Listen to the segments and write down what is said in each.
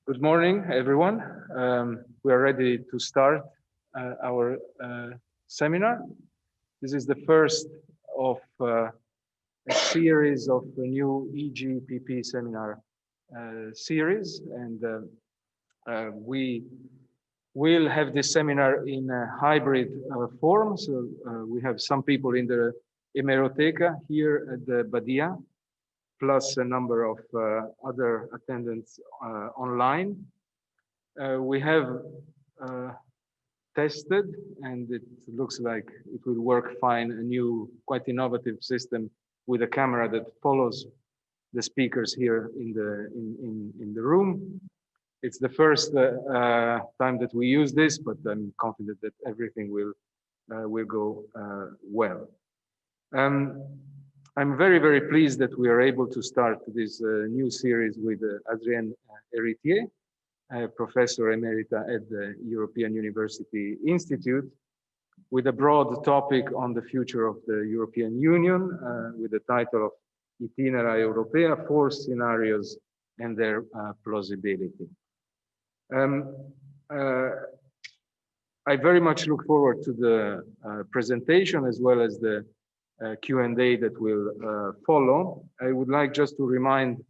Good morning, everyone. We are ready to start our seminar. This is the first of a series of a new EGPP seminar series, and we will have this seminar in a hybrid form. So we have some people in the Hemeroteca here at the Badia, plus a number of other attendants online. We have tested, and it looks like it will work fine, a new, quite innovative system with a camera that follows the speakers here in the room. It's the first time that we use this, but I'm confident that everything will go well. I'm very, very pleased that we are able to start this new series with Adrienne HéritierA, Professor Emerita at the European University Institute, with a broad topic on the future of the European Union, with the title of Itinera Europea, 4 Scenarios and Their Plausibility. I very much look forward to the presentation as well as the Q&A that will follow. I would like just to remind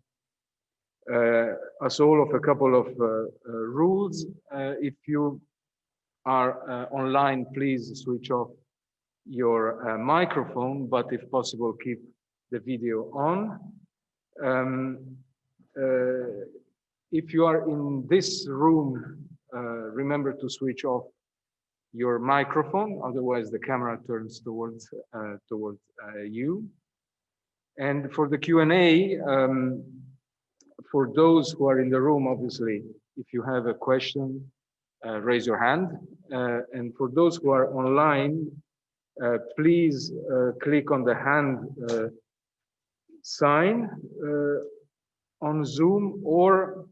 us all of a couple of rules. If you are online, please switch off your microphone, but if possible, keep the video on. If you are in this room, remember to switch off your microphone, otherwise the camera turns towards you. And for the Q&A, for those who are in the room, obviously, if you have a question, raise your hand. And for those who are online, please click on the hand sign on Zoom or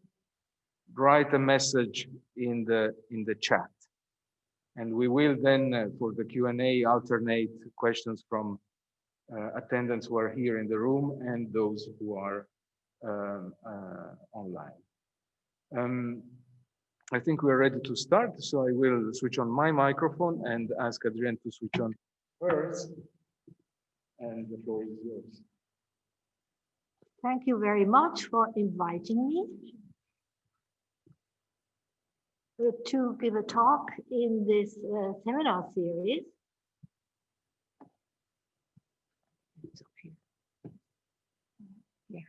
write a message in the chat. And we will then, for the Q&A, alternate questions from attendants who are here in the room and those who are online. I think we're ready to start, so I will switch on my microphone and ask Adrienne to switch on hers. And the floor is yours. Thank you very much for inviting me to give a talk in this seminar series. It's up here. Yeah.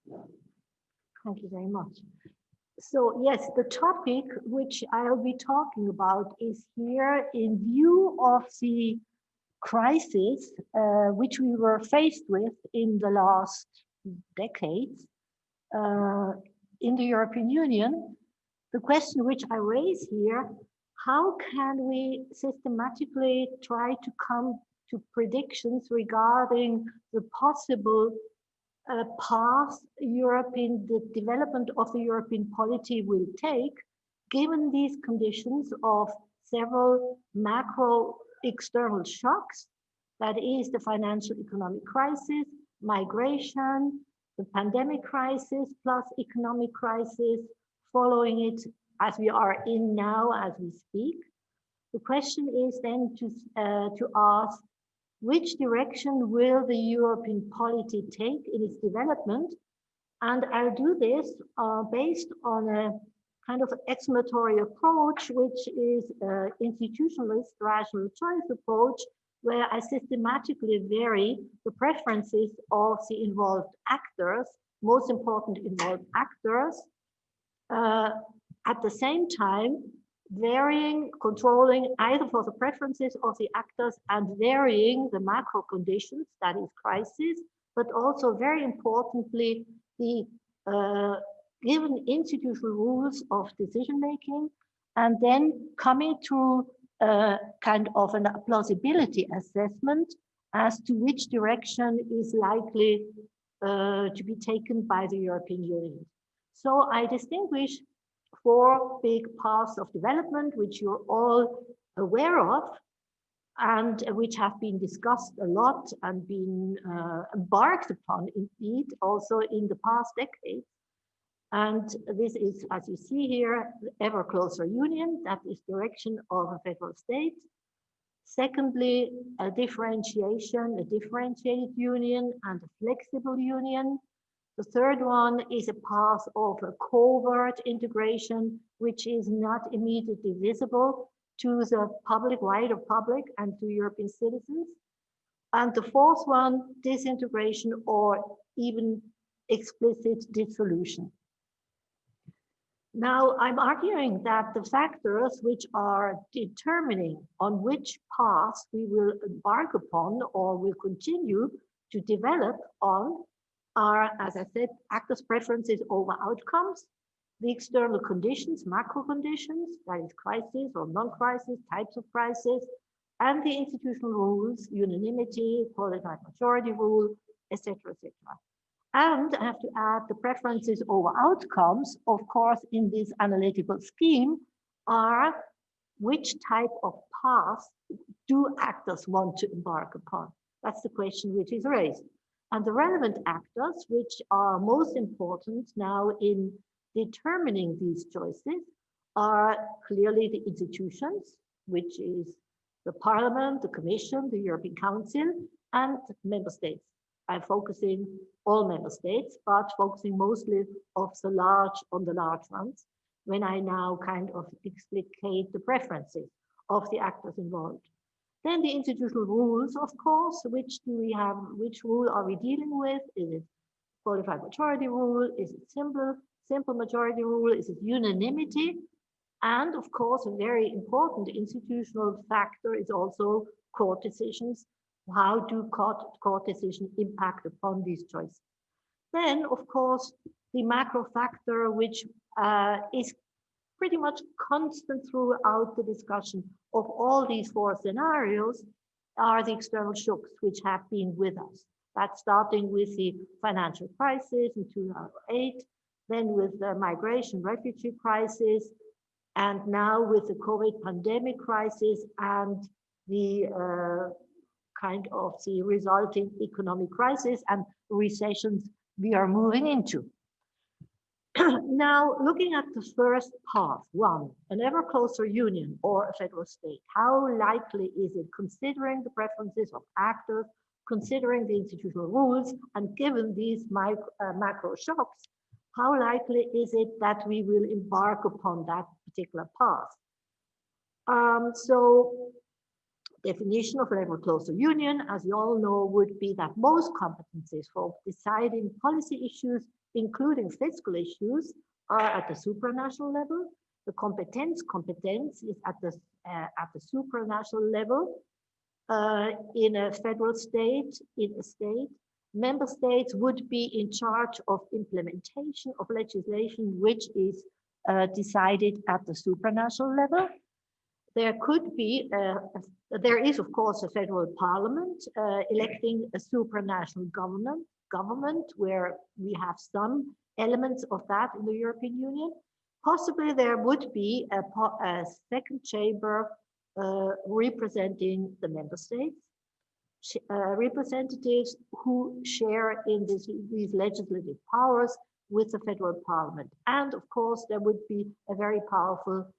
Yeah. Thank you very much. So yes, the topic which I'll be talking about is here in view of the crisis which we were faced with in the last decades in the European Union. The question which I raise here, how can we systematically try to come to predictions regarding the possible path the development of the European polity will take, given these conditions of several macro external shocks, that is the financial economic crisis, migration, the pandemic crisis, plus economic crisis, following it as we are in now as we speak. The question is then to ask, which direction will the European polity take in its development? And I'll do this based on a kind of exploratory approach, which is an institutionalist rational choice approach, where I systematically vary the preferences of the involved actors, most important involved actors, at the same time, varying, controlling either for the preferences of the actors and varying the macro conditions, that is crisis, but also very importantly, the given institutional rules of decision-making, and then coming to kind of a plausibility assessment as to which direction is likely to be taken by the European Union. So I distinguish 4 big paths of development, which you're all aware of. and which have been discussed a lot and been embarked upon indeed also in the past decades. And this is, as you see here, ever closer union, that is direction of a federal state. Secondly, a differentiation, a differentiated union and a flexible union. The third one is a path of a covert integration, which is not immediately visible to the public, wider public, and to European citizens. And the fourth one, disintegration or even explicit dissolution. Now, I'm arguing that the factors which are determining on which path we will embark upon or will continue to develop on are, as I said, actors' preferences over outcomes, the external conditions, macro conditions, that is crisis or non-crisis, types of crisis, and the institutional rules, unanimity, qualified majority rule, etc., etc. And I have to add the preferences over outcomes, of course, in this analytical scheme are which type of path do actors want to embark upon? That's the question which is raised. And the relevant actors, which are most important now in determining these choices, are clearly the institutions, which is the Parliament, the Commission, the European Council, and member states. I'm focusing all member states, but focusing mostly on the large ones, when I now kind of explicate the preferences of the actors involved. Then the institutional rules, of course, which do we have, which rule are we dealing with? Is it qualified majority rule? Is it simple majority rule? Is it unanimity? And of course, a very important institutional factor is also court decisions. How do court decisions impact upon these choices? Then, of course, the macro factor, which is pretty much constant throughout the discussion of all these four scenarios, are the external shocks which have been with us. That's starting with the financial crisis in 2008, then with the migration refugee crisis, and now with the COVID pandemic crisis and the kind of the resulting economic crisis and recessions we are moving into. Now, looking at the first path, one, an ever closer union or a federal state, how likely is it, considering the preferences of actors, considering the institutional rules, and given these macro shocks, how likely is it that we will embark upon that particular path? So, definition of an ever closer union, as you all know, would be that most competencies for deciding policy issues, including fiscal issues, are at the supranational level. The competence is at the supranational level. In a federal state, member states would be in charge of implementation of legislation which is decided at the supranational level. There could be, there is of course a federal parliament electing a supranational government where we have some elements of that in the European Union. Possibly there would be a second chamber representing the member states, representatives who share in these legislative powers with the federal parliament. And of course, there would be a very powerful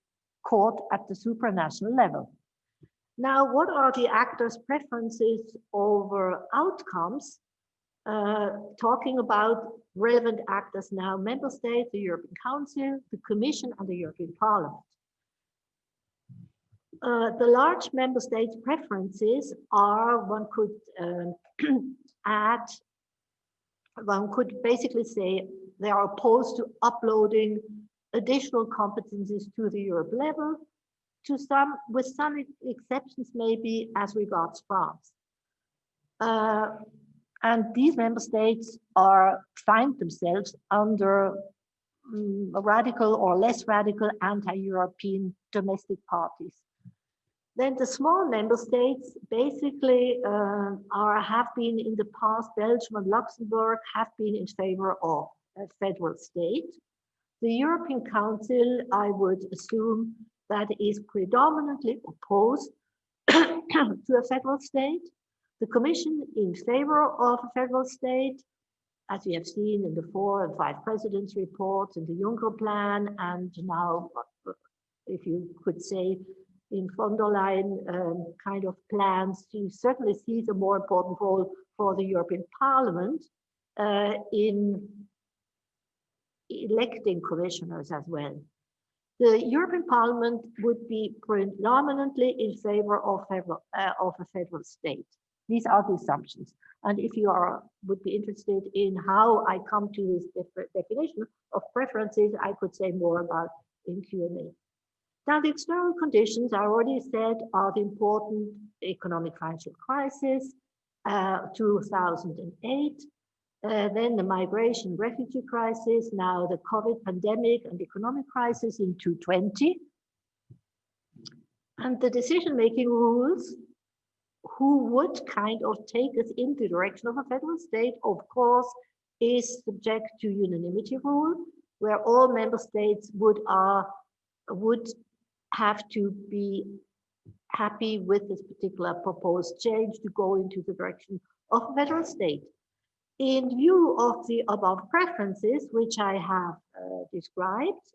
court at the supranational level. Now, what are the actors' preferences over outcomes? Talking about relevant actors now, member states, the European Council, the Commission, and the European Parliament. The large member states' preferences are, one could add, one could basically say they are opposed to uploading additional competencies to the Europe level, with some exceptions maybe as regards France. And these member states find themselves under radical or less radical anti-European domestic parties. Then the small member states basically have been in the past, Belgium and Luxembourg have been in favor of a federal state. The European Council, I would assume, that is predominantly opposed to a federal state, the Commission in favor of a federal state, as we have seen in the 4 and 5 presidents' reports, in the Juncker plan, and now, if you could say, in von der Leyen kind of plans, she certainly sees a more important role for the European Parliament in electing commissioners as well. The European Parliament would be predominantly in favor of a federal state. These are the assumptions. And if you would be interested in how I come to this definition of preferences, I could say more about in Q&A. Now, the external conditions, I already said, are the important economic financial crisis, 2008, then the migration refugee crisis, now the COVID pandemic and economic crisis in 2020. And the decision-making rules, who would kind of take us in the direction of a federal state, of course, is subject to unanimity rule, where all member states would have to be happy with this particular proposed change to go into the direction of a federal state. In view of the above preferences, which I have described,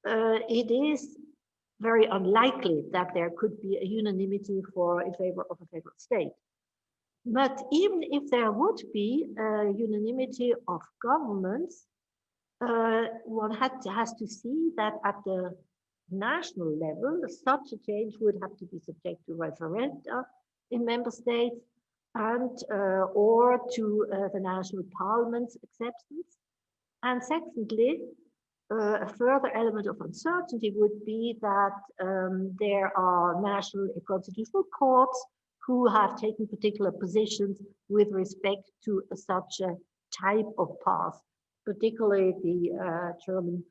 it is very unlikely that there could be a unanimity in favor of a federal state. But even if there would be a unanimity of governments, one has to see that at the national level, such a change would have to be subject to referenda in member states and or to the national parliament's acceptance. And secondly, a further element of uncertainty would be that there are national constitutional courts who have taken particular positions with respect to such a type of path, particularly the German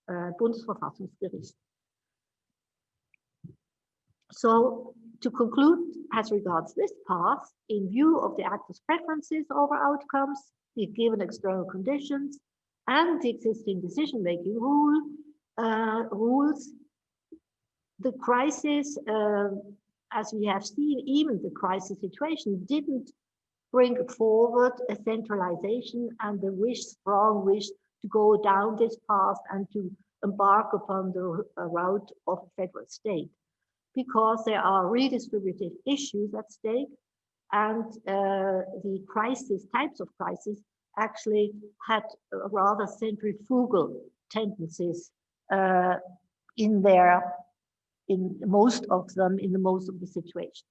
Bundesverfassungsgericht. So to conclude, as regards this path, in view of the actors' preferences over outcomes, the given external conditions, and the existing decision-making rules, the crisis, as we have seen, even the crisis situation didn't bring forward a centralization and the strong wish to go down this path and to embark upon the route of a federal state, because there are redistributive issues at stake, and the types of crisis actually had rather centrifugal tendencies in most of the situations.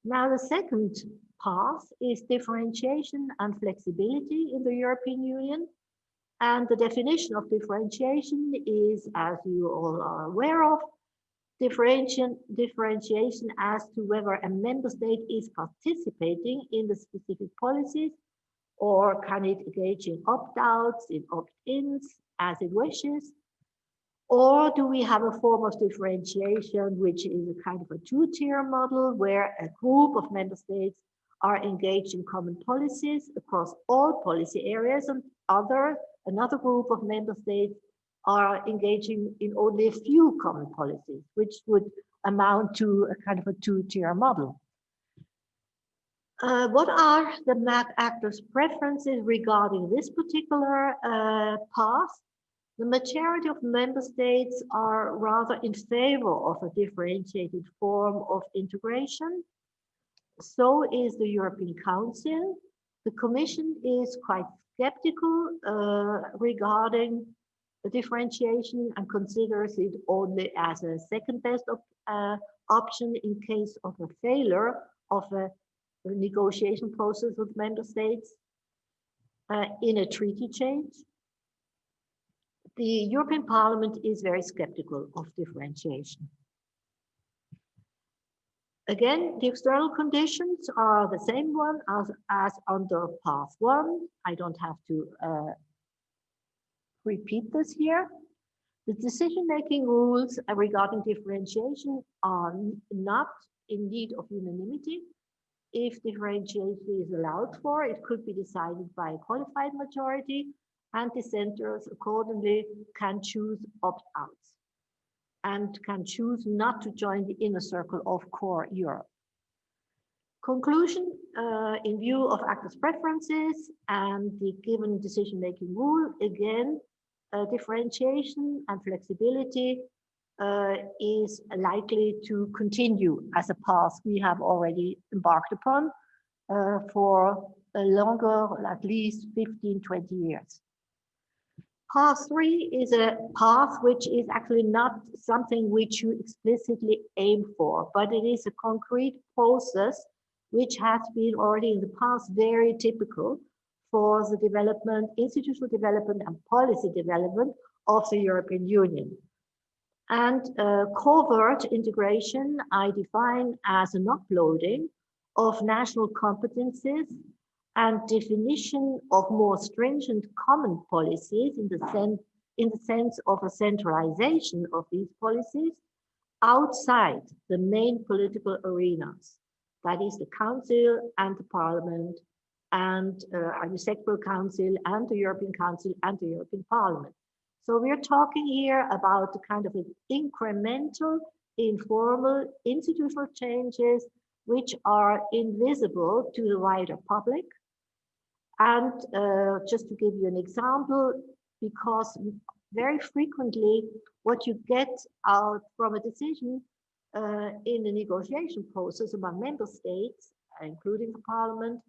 Now, the second path is differentiation and flexibility in the European Union. And the definition of differentiation is, as you all are aware of, differentiation as to whether a member state is participating in the specific policies, or can it engage in opt-outs, in opt-ins, as it wishes, or do we have a form of differentiation which is a kind of a two-tier model where a group of member states are engaged in common policies across all policy areas, and another group of member states are engaging in only a few common policies, which would amount to a kind of a two-tier model. What are the actors' preferences regarding this particular path? The majority of member states are rather in favor of a differentiated form of integration. So is the European Council. The Commission is quite skeptical regarding the differentiation and considers it only as a second best option in case of a failure of a negotiation process with member states in a treaty change. The European Parliament is very skeptical of differentiation. Again, the external conditions are the same one as under path 1. I don't have to repeat this here. The decision-making rules regarding differentiation are not in need of unanimity. If differentiation is allowed for, it could be decided by a qualified majority, and dissenters accordingly can choose opt-outs. and can choose not to join the inner circle of core Europe. Conclusion, in view of actors' preferences and the given decision-making rule, again, differentiation and flexibility is likely to continue as a path we have already embarked upon for a longer, at least 15, 20 years. Path 3 is a path which is actually not something which you explicitly aim for, but it is a concrete process which has been already in the past very typical for the development, institutional development and policy development of the European Union. And covert integration I define as an uploading of national competencies and definition of more stringent common policies in the sense of a centralization of these policies outside the main political arenas. That is the Council and the Parliament and the Sectoral Council and the European Council and the European Parliament. So we're talking here about the kind of incremental, informal institutional changes which are invisible to the wider public. And just to give you an example, because very frequently what you get out from a decision in the negotiation process among member states, including the Parliament,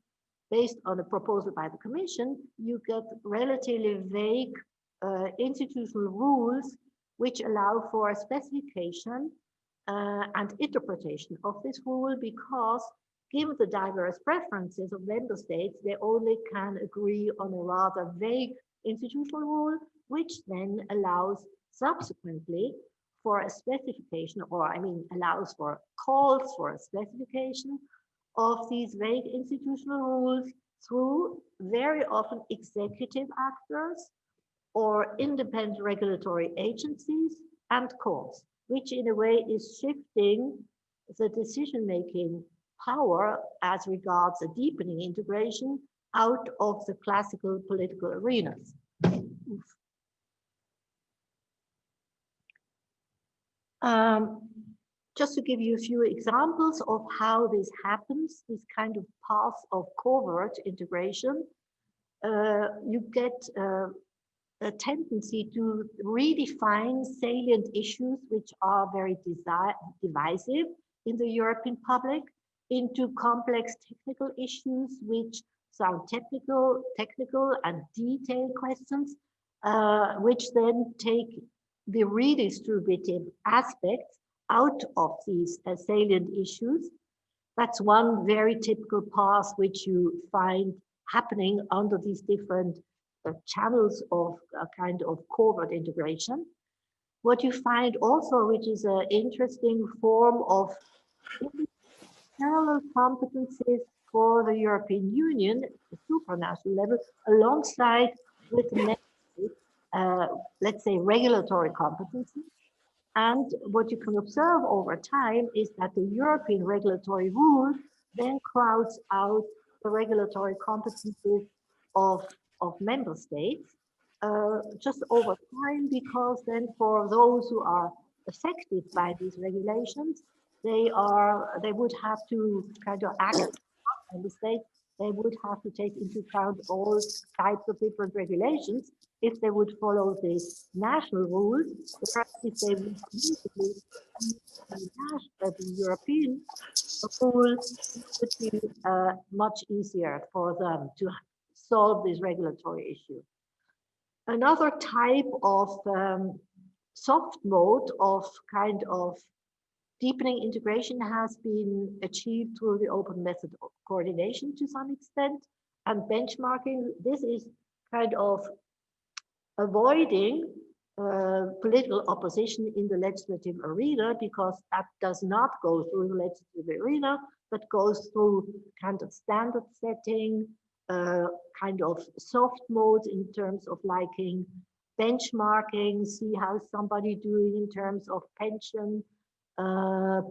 based on a proposal by the Commission, you get relatively vague institutional rules which allow for a specification and interpretation of this rule, because given the diverse preferences of member states, they only can agree on a rather vague institutional rule, which then allows subsequently for a specification, or I mean allows for calls for a specification of these vague institutional rules through very often executive actors or independent regulatory agencies and courts, which in a way is shifting the decision-making power as regards a deepening integration out of the classical political arenas. Just to give you a few examples of how this happens, this kind of path of covert integration, you get a tendency to redefine salient issues which are very divisive in the European public into complex technical issues which sound technical and detailed questions, which then take the redistributive aspects out of these salient issues. That's one very typical path which you find happening under these different channels of a kind of covert integration. What you find also, which is an interesting form of parallel competencies for the European Union, the supranational level, alongside with let's say regulatory competencies. And what you can observe over time is that the European regulatory rule then crowds out the regulatory competencies of member states just over time, because then for those who are affected by these regulations, they would have to kind of act on the state. They would have to take into account all types of different regulations if they would follow the national rules, whereas if they would use the European rule, it would be much easier for them to solve this regulatory issue. Another type of soft mode of kind of deepening integration has been achieved through the open method of coordination to some extent, and benchmarking. This is kind of avoiding political opposition in the legislative arena, because that does not go through the legislative arena, but goes through kind of standard setting, kind of soft modes in terms of liking benchmarking, see how somebody doing in terms of pension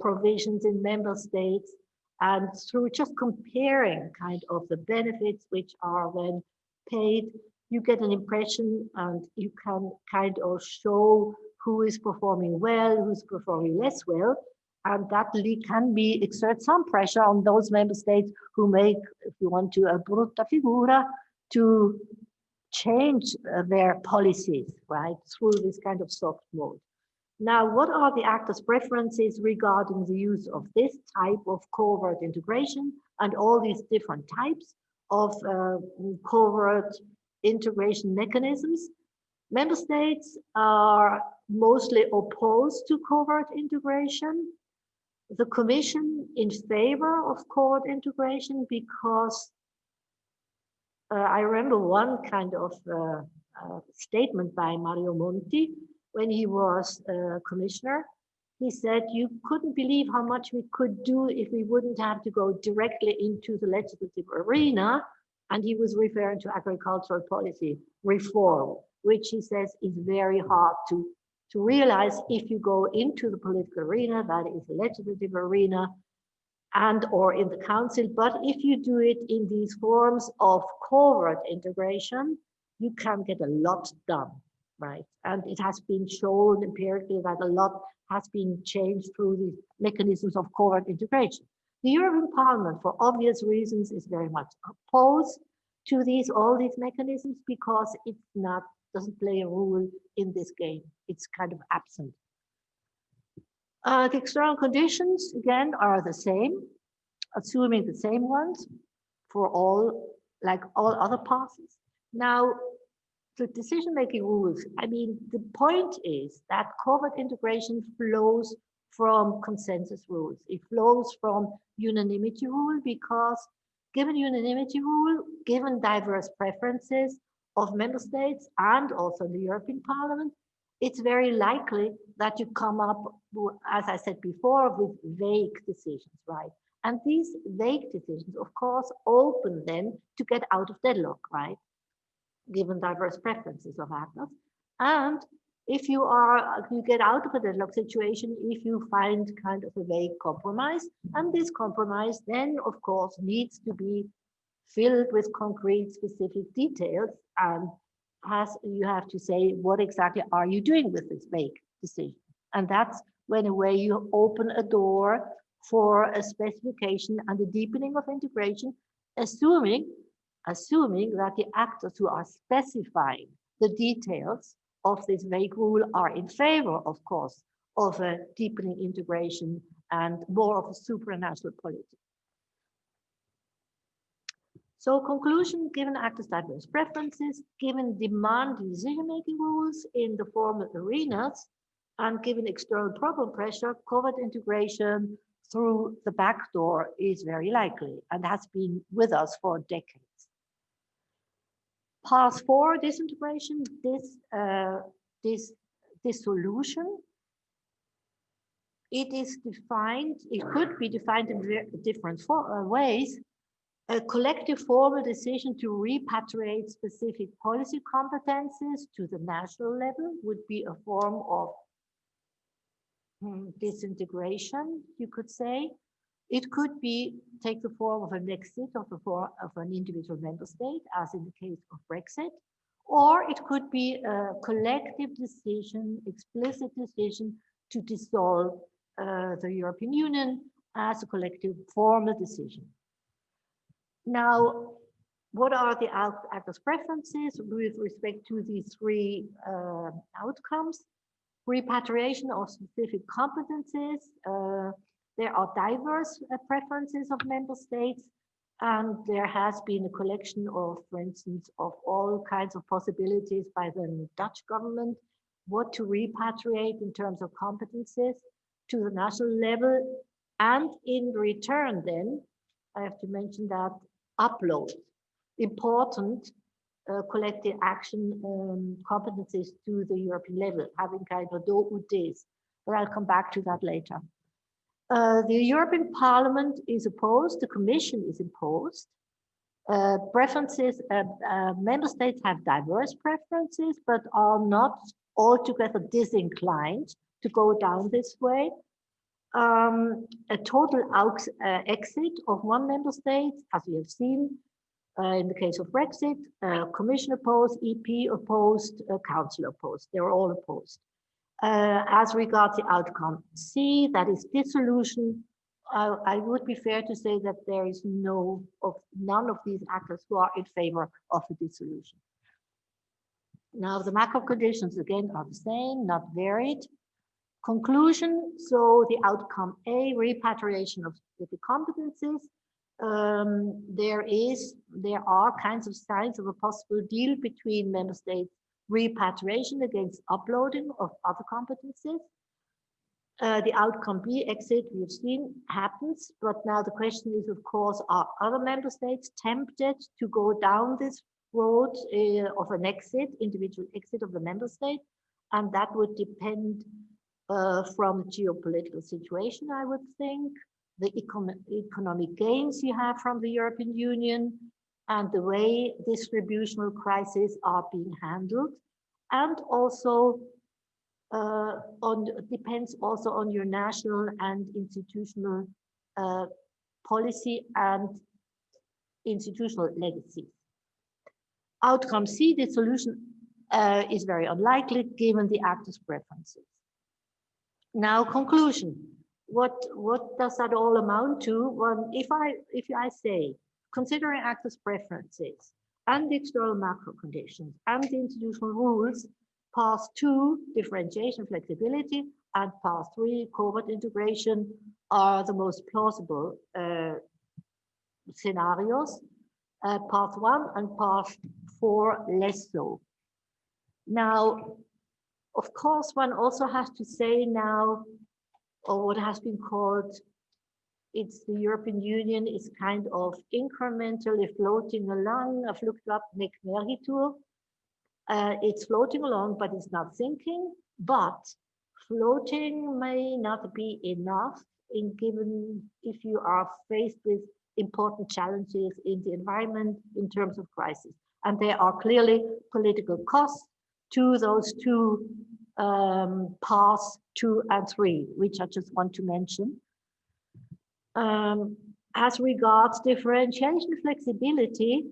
provisions in member states, and through just comparing kind of the benefits which are then paid, you get an impression and you can kind of show who is performing well, who's performing less well, and that can exert some pressure on those member states who make, if you want to, a brutta figura, to change their policies, right, through this kind of soft mode. Now, what are the actors' preferences regarding the use of this type of covert integration and all these different types of covert integration mechanisms? Member states are mostly opposed to covert integration. The Commission in favor of covert integration because I remember one kind of statement by Mario Monti when he was commissioner. He said, you couldn't believe how much we could do if we wouldn't have to go directly into the legislative arena. And he was referring to agricultural policy reform, which he says is very hard to realize if you go into the political arena, that is the legislative arena, and or in the council. But if you do it in these forms of covert integration, you can get a lot done, right? And it has been shown empirically that a lot has been changed through the mechanisms of covert integration. The European Parliament, for obvious reasons, is very much opposed to all these mechanisms because it's doesn't play a role in this game. It's kind of absent. The external conditions, again, are the same, assuming the same ones for all, like all other passes. Now, the decision-making rules, I mean, the point is that covert integration flows from consensus rules. It flows from unanimity rule because given unanimity rule, given diverse preferences of member states and also the European Parliament, it's very likely that you come up, as I said before, with vague decisions, right? And these vague decisions, of course, open then to get out of deadlock, right? Given diverse preferences of actors. And if you get out of a deadlock situation, if you find kind of a vague compromise, and this compromise then, of course, needs to be filled with concrete, specific details, and you have to say, what exactly are you doing with this vague decision? And that's when a way you open a door for a specification and a deepening of integration, assuming that the actors who are specifying the details of this vague rule are in favor, of course, of a deepening integration and more of a supranational policy. So conclusion, given actors' diverse preferences, given demanding decision-making rules in the formal arenas, and given external problem pressure, covert integration through the back door is very likely and has been with us for decades. Path 4, disintegration, dissolution. It is defined, it could be defined in different ways. A collective formal decision to repatriate specific policy competences to the national level would be a form of disintegration, you could say. It could take the form of an exit of an individual member state, as in the case of Brexit, or it could be a collective decision, explicit decision to dissolve the European Union as a collective formal decision. Now, what are the actors' preferences with respect to these three outcomes? Repatriation of specific competences. There are diverse preferences of member states, and there has been a collection of, for instance, of all kinds of possibilities by the Dutch government, what to repatriate in terms of competences to the national level. And in return then, I have to mention that upload important collective action competencies to the European level, having kind of do-this, but I'll come back to that later. The European Parliament is opposed, the Commission is opposed. Preferences, member states have diverse preferences, but are not altogether disinclined to go down this way. A total exit of one member state, as we have seen in the case of Brexit, Commission opposed, EP opposed, Council opposed. They were all opposed. As regards the outcome C, that is dissolution, I would be fair to say that there is none of these actors who are in favor of the dissolution. Now, the macro conditions again are the same, not varied. Conclusion, so the outcome A, repatriation of specific competencies. There are kinds of signs of a possible deal between member states repatriation against uploading of other competencies. The outcome B, exit, we've seen happens, but now the question is, of course, are other member states tempted to go down this road of an exit, individual exit of the member state? And that would depend from the geopolitical situation, I would think, the economic gains you have from the European Union, and the way distributional crises are being handled, and also depends also on your national and institutional policy and institutional legacy. Outcome C, dissolution is very unlikely given the actors' preferences. Now, conclusion. What does that all amount to? Well, if I say, considering actors' preferences and the external macro conditions and the institutional rules, path 2, differentiation, flexibility, and path 3, covert integration are the most plausible scenarios. Path 1 and path 4 less so. Now, of course, one also has to say now, or what has been called, it's the European Union is kind of incrementally floating along. I've looked up Nick Merhitur. It's floating along, but it's not sinking. But floating may not be enough given if you are faced with important challenges in the environment in terms of crisis. And there are clearly political costs to those two paths 2 and 3, which I just want to mention. As regards differentiation flexibility,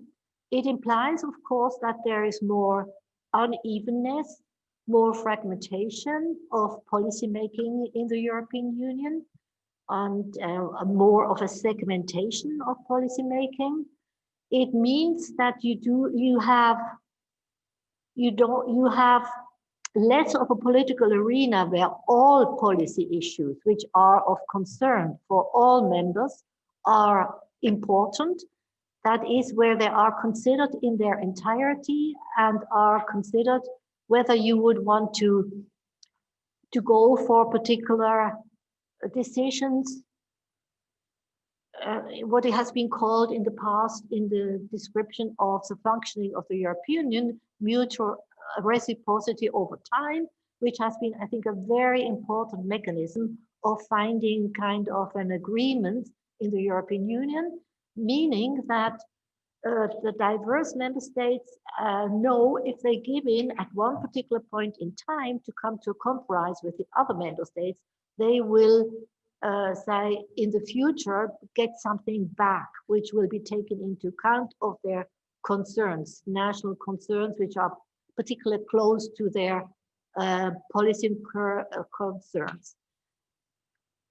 it implies, of course, that there is more unevenness, more fragmentation of policymaking in the European Union, and more of a segmentation of policymaking. It means that you have less of a political arena where all policy issues which are of concern for all members are important. That is where they are considered in their entirety and are considered whether you would want to go for particular decisions. What it has been called in the past in the description of the functioning of the European Union, mutual reciprocity over time, which has been, I think, a very important mechanism of finding kind of an agreement in the European Union, meaning that the diverse member states know if they give in at one particular point in time to come to a compromise with the other member states, they will say in the future get something back, which will be taken into account of their concerns, national concerns, which are particularly close to their policy concerns.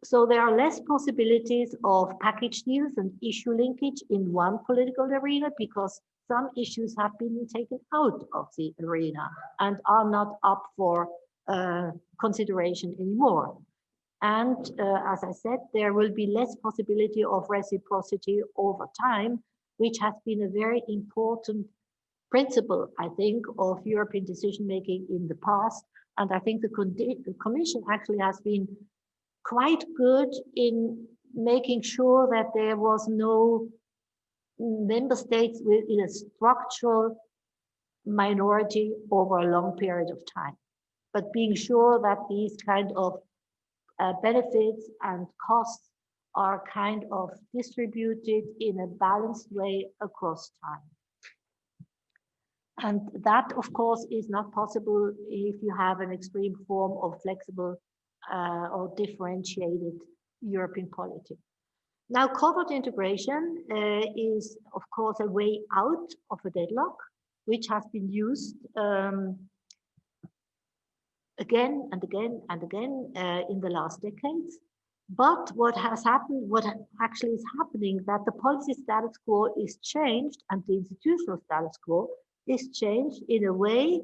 So there are less possibilities of package deals and issue linkage in one political arena because some issues have been taken out of the arena and are not up for consideration anymore. And as I said, there will be less possibility of reciprocity over time, which has been a very important principle, I think, of European decision-making in the past. And I think the Commission actually has been quite good in making sure that there was no member states in a structural minority over a long period of time, but being sure that these kind of benefits and costs are kind of distributed in a balanced way across time. And that, of course, is not possible if you have an extreme form of flexible or differentiated European polity. Now, covert integration is, of course, a way out of a deadlock, which has been used again and again and again in the last decades. But what has happened, what actually is happening, that the policy status quo is changed and the institutional status quo is changed in a way,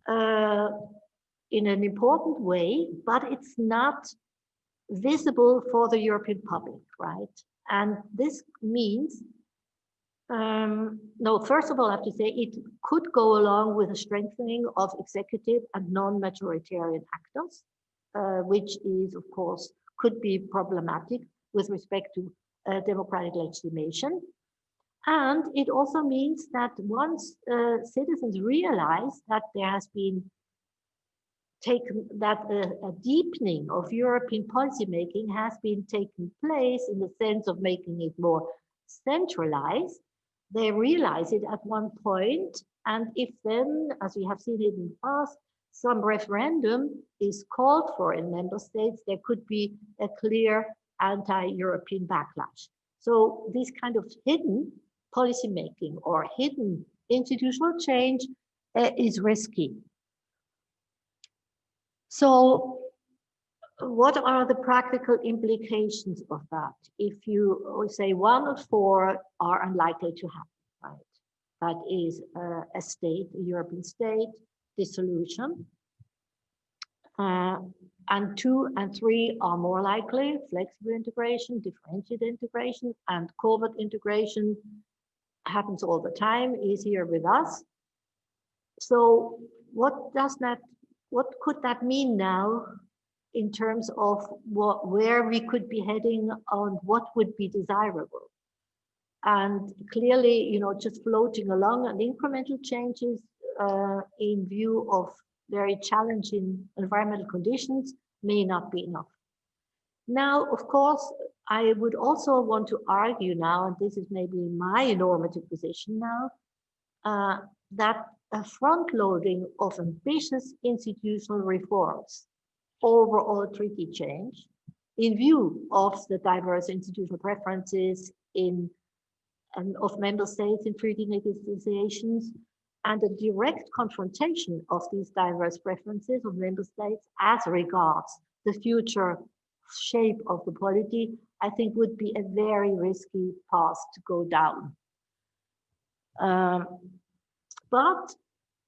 in an important way, but it's not visible for the European public, right? And this means, no, first of all, I have to say it could go along with a strengthening of executive and non-majoritarian actors, which is, of course, could be problematic with respect to democratic legitimation. And it also means that once citizens realize that there has been a deepening of European policymaking has been taking place in the sense of making it more centralized, they realize it at one point. And if then, as we have seen it in the past, some referendum is called for in member states, there could be a clear anti-European backlash. So this kind of hidden policymaking or hidden institutional change is risky. So what are the practical implications of that? If you say 1 of 4 are unlikely to happen, right? That is a state, a European state, dissolution. And 2 and 3 are more likely, flexible integration, differentiated integration, and covert integration happens all the time, is here with us. So what could that mean now in terms of where we could be heading on what would be desirable? And clearly, you know, just floating along and incremental changes in view of very challenging environmental conditions may not be enough. Now, of course, I would also want to argue now, and this is maybe my normative position now, that a front-loading of ambitious institutional reforms, overall treaty change, in view of the diverse institutional preferences of member states in treaty negotiations, and a direct confrontation of these diverse preferences of member states as regards the future shape of the polity, I think would be a very risky path to go down. But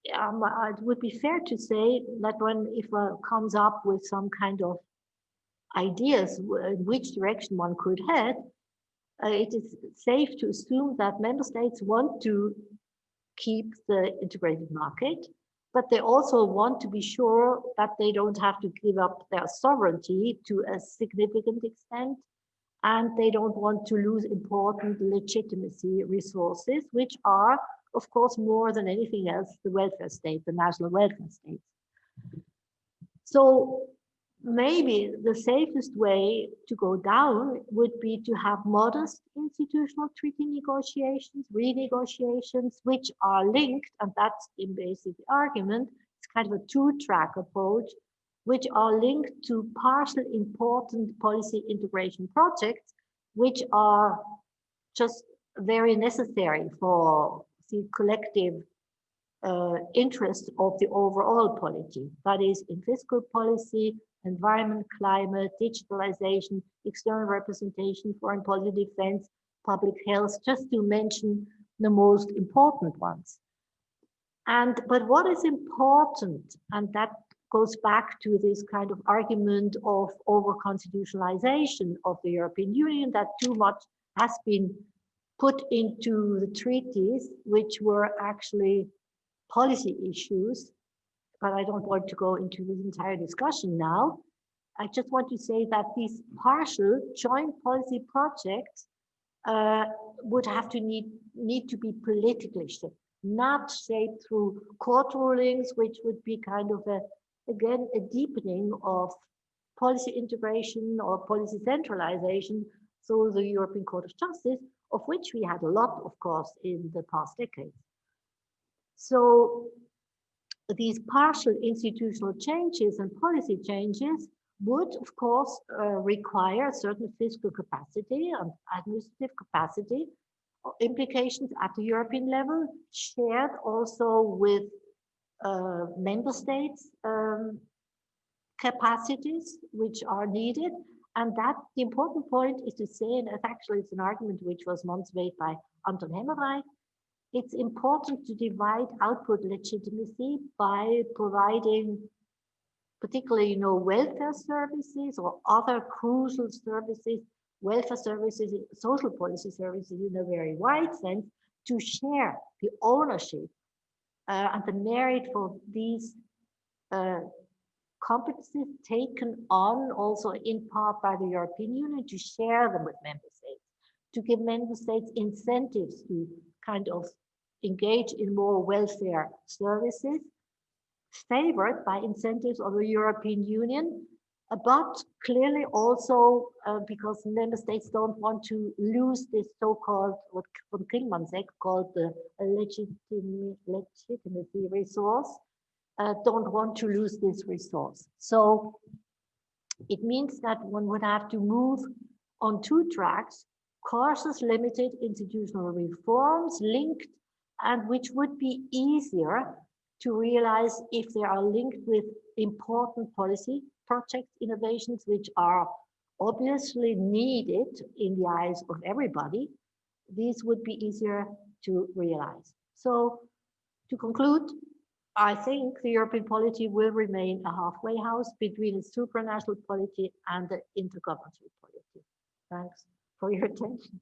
it would be fair to say that if one comes up with some kind of ideas in which direction one could head, it is safe to assume that member states want to keep the integrated market, but they also want to be sure that they don't have to give up their sovereignty to a significant extent, and they don't want to lose important legitimacy resources, which are, of course, more than anything else, the welfare state, the national welfare state. So maybe the safest way to go down would be to have modest institutional treaty negotiations, renegotiations, which are linked, and that's in basic argument, it's kind of a two-track approach, which are linked to partial important policy integration projects, which are just very necessary for the collective interest of the overall polity. That is in fiscal policy, environment, climate, digitalization, external representation, foreign policy, defense, public health, just to mention the most important ones. But what is important, and that goes back to this kind of argument of over-constitutionalization of the European Union, that too much has been put into the treaties, which were actually policy issues, but I don't want to go into this entire discussion now. I just want to say that these partial joint policy projects would have to need to be politically shaped, not shaped through court rulings, which would be kind of again a deepening of policy integration or policy centralization through the European Court of Justice, of which we had a lot, of course, in the past decades. So these partial institutional changes and policy changes would, of course, require a certain fiscal capacity and administrative capacity, implications at the European level, shared also with member states capacities which are needed. And that the important point is to say, and actually it's an argument which was once made by Anton Hemmerreich, it's important to divide output legitimacy by providing particularly, welfare services or other crucial services, welfare services, social policy services in a very wide sense, to share the ownership and the merit for these competencies taken on also in part by the European Union, to share them with member states, to give member states incentives to kind of engage in more welfare services, favored by incentives of the European Union, but clearly also because member states don't want to lose this so-called, what von Klingmann called the legitimacy resource, don't want to lose this resource. So it means that one would have to move on two tracks: courses, limited institutional reforms linked, and which would be easier to realize if they are linked with important policy project innovations, which are obviously needed in the eyes of everybody. These would be easier to realize. So to conclude, I think the European polity will remain a halfway house between a supranational polity and the intergovernmental polity. Thanks for your attention.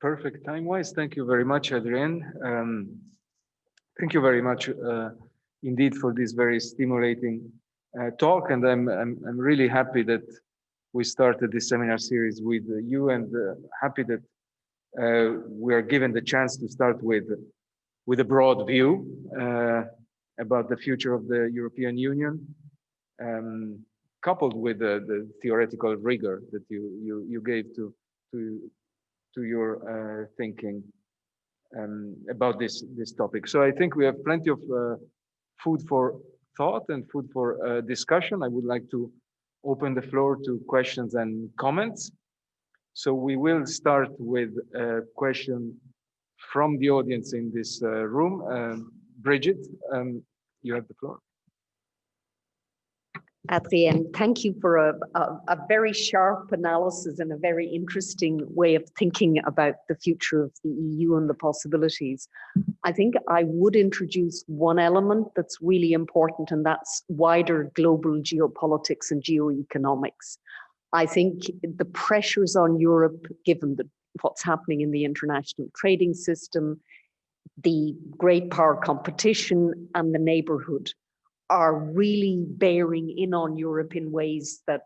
Perfect time-wise. Thank you very much, Adrienne. Thank you very much indeed for this very stimulating talk, and I'm really happy that we started this seminar series with you, and happy that we are given the chance to start with a broad view about the future of the European Union, coupled with the theoretical rigor that you gave to your thinking about this topic. So I think we have plenty of food for thought and food for discussion. I would like to open the floor to questions and comments. So we will start with a question from the audience in this room. Bridget, you have the floor. Adrienne, thank you for a very sharp analysis and a very interesting way of thinking about the future of the EU and the possibilities. I think I would introduce one element that's really important, and that's wider global geopolitics and geoeconomics. I think the pressures on Europe, given what's happening in the international trading system, the great power competition and the neighborhood, are really bearing in on Europe in ways that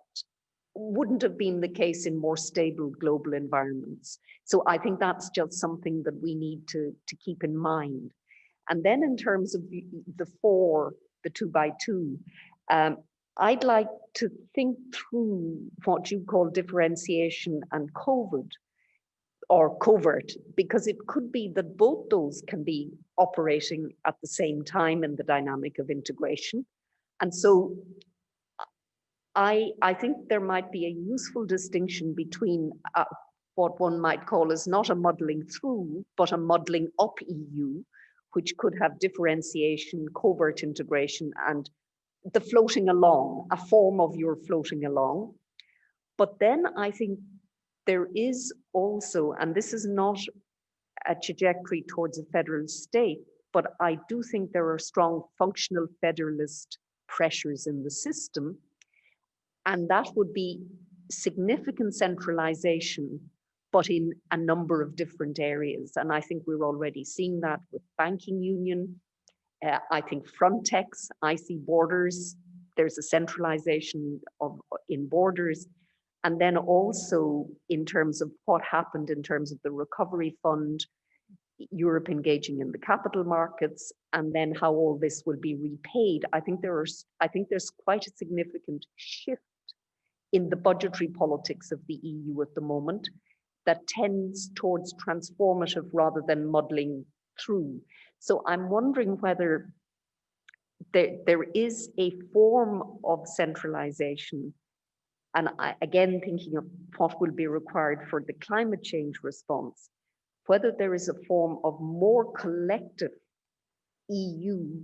wouldn't have been the case in more stable global environments. So I think that's just something that we need to keep in mind. And then in terms of the 2 by 2, I'd like to think through what you call differentiation and covert, because it could be that both those can be operating at the same time in the dynamic of integration. And so I think there might be a useful distinction between what one might call as not a muddling through, but a muddling up EU, which could have differentiation, covert integration, and the floating along, a form of your floating along. But then I think there is also, and this is not a trajectory towards a federal state, but I do think there are strong functional federalist pressures in the system, and that would be significant centralization, but in a number of different areas. And I think we're already seeing that with banking union. I think Frontex, I see borders, there's a centralization in borders. And then also in terms of what happened in terms of the recovery fund, Europe engaging in the capital markets, and then how all this will be repaid. I think there's quite a significant shift in the budgetary politics of the EU at the moment that tends towards transformative rather than muddling through. So I'm wondering whether there is a form of centralization. And again, thinking of what will be required for the climate change response, whether there is a form of more collective EU,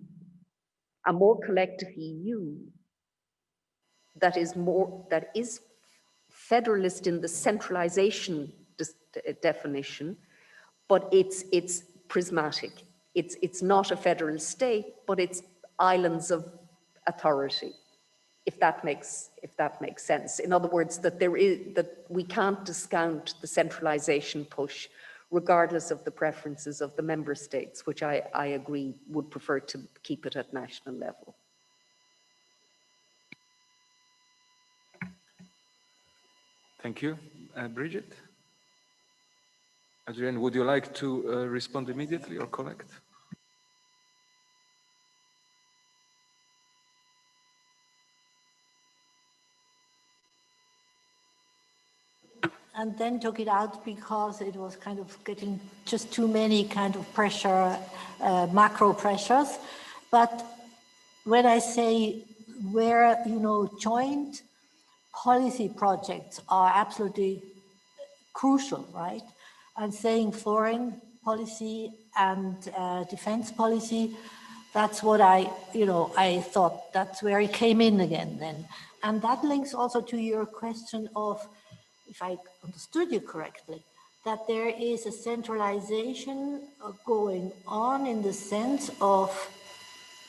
a more collective EU that is federalist in the centralization definition, but it's prismatic. It's not a federal state, but it's islands of authority, if that makes sense. In other words, that we can't discount the centralization push, regardless of the preferences of the member states, which I agree would prefer to keep it at national level. Thank you. Bridget? Adrienne, would you like to respond immediately or collect? And then took it out because it was kind of getting just too many kind of pressure, macro pressures. But when I say where, joint policy projects are absolutely crucial, right? And saying foreign policy and defense policy, that's what I thought that's where it came in again then. And that links also to your question of, if I understood you correctly, that there is a centralization going on in the sense of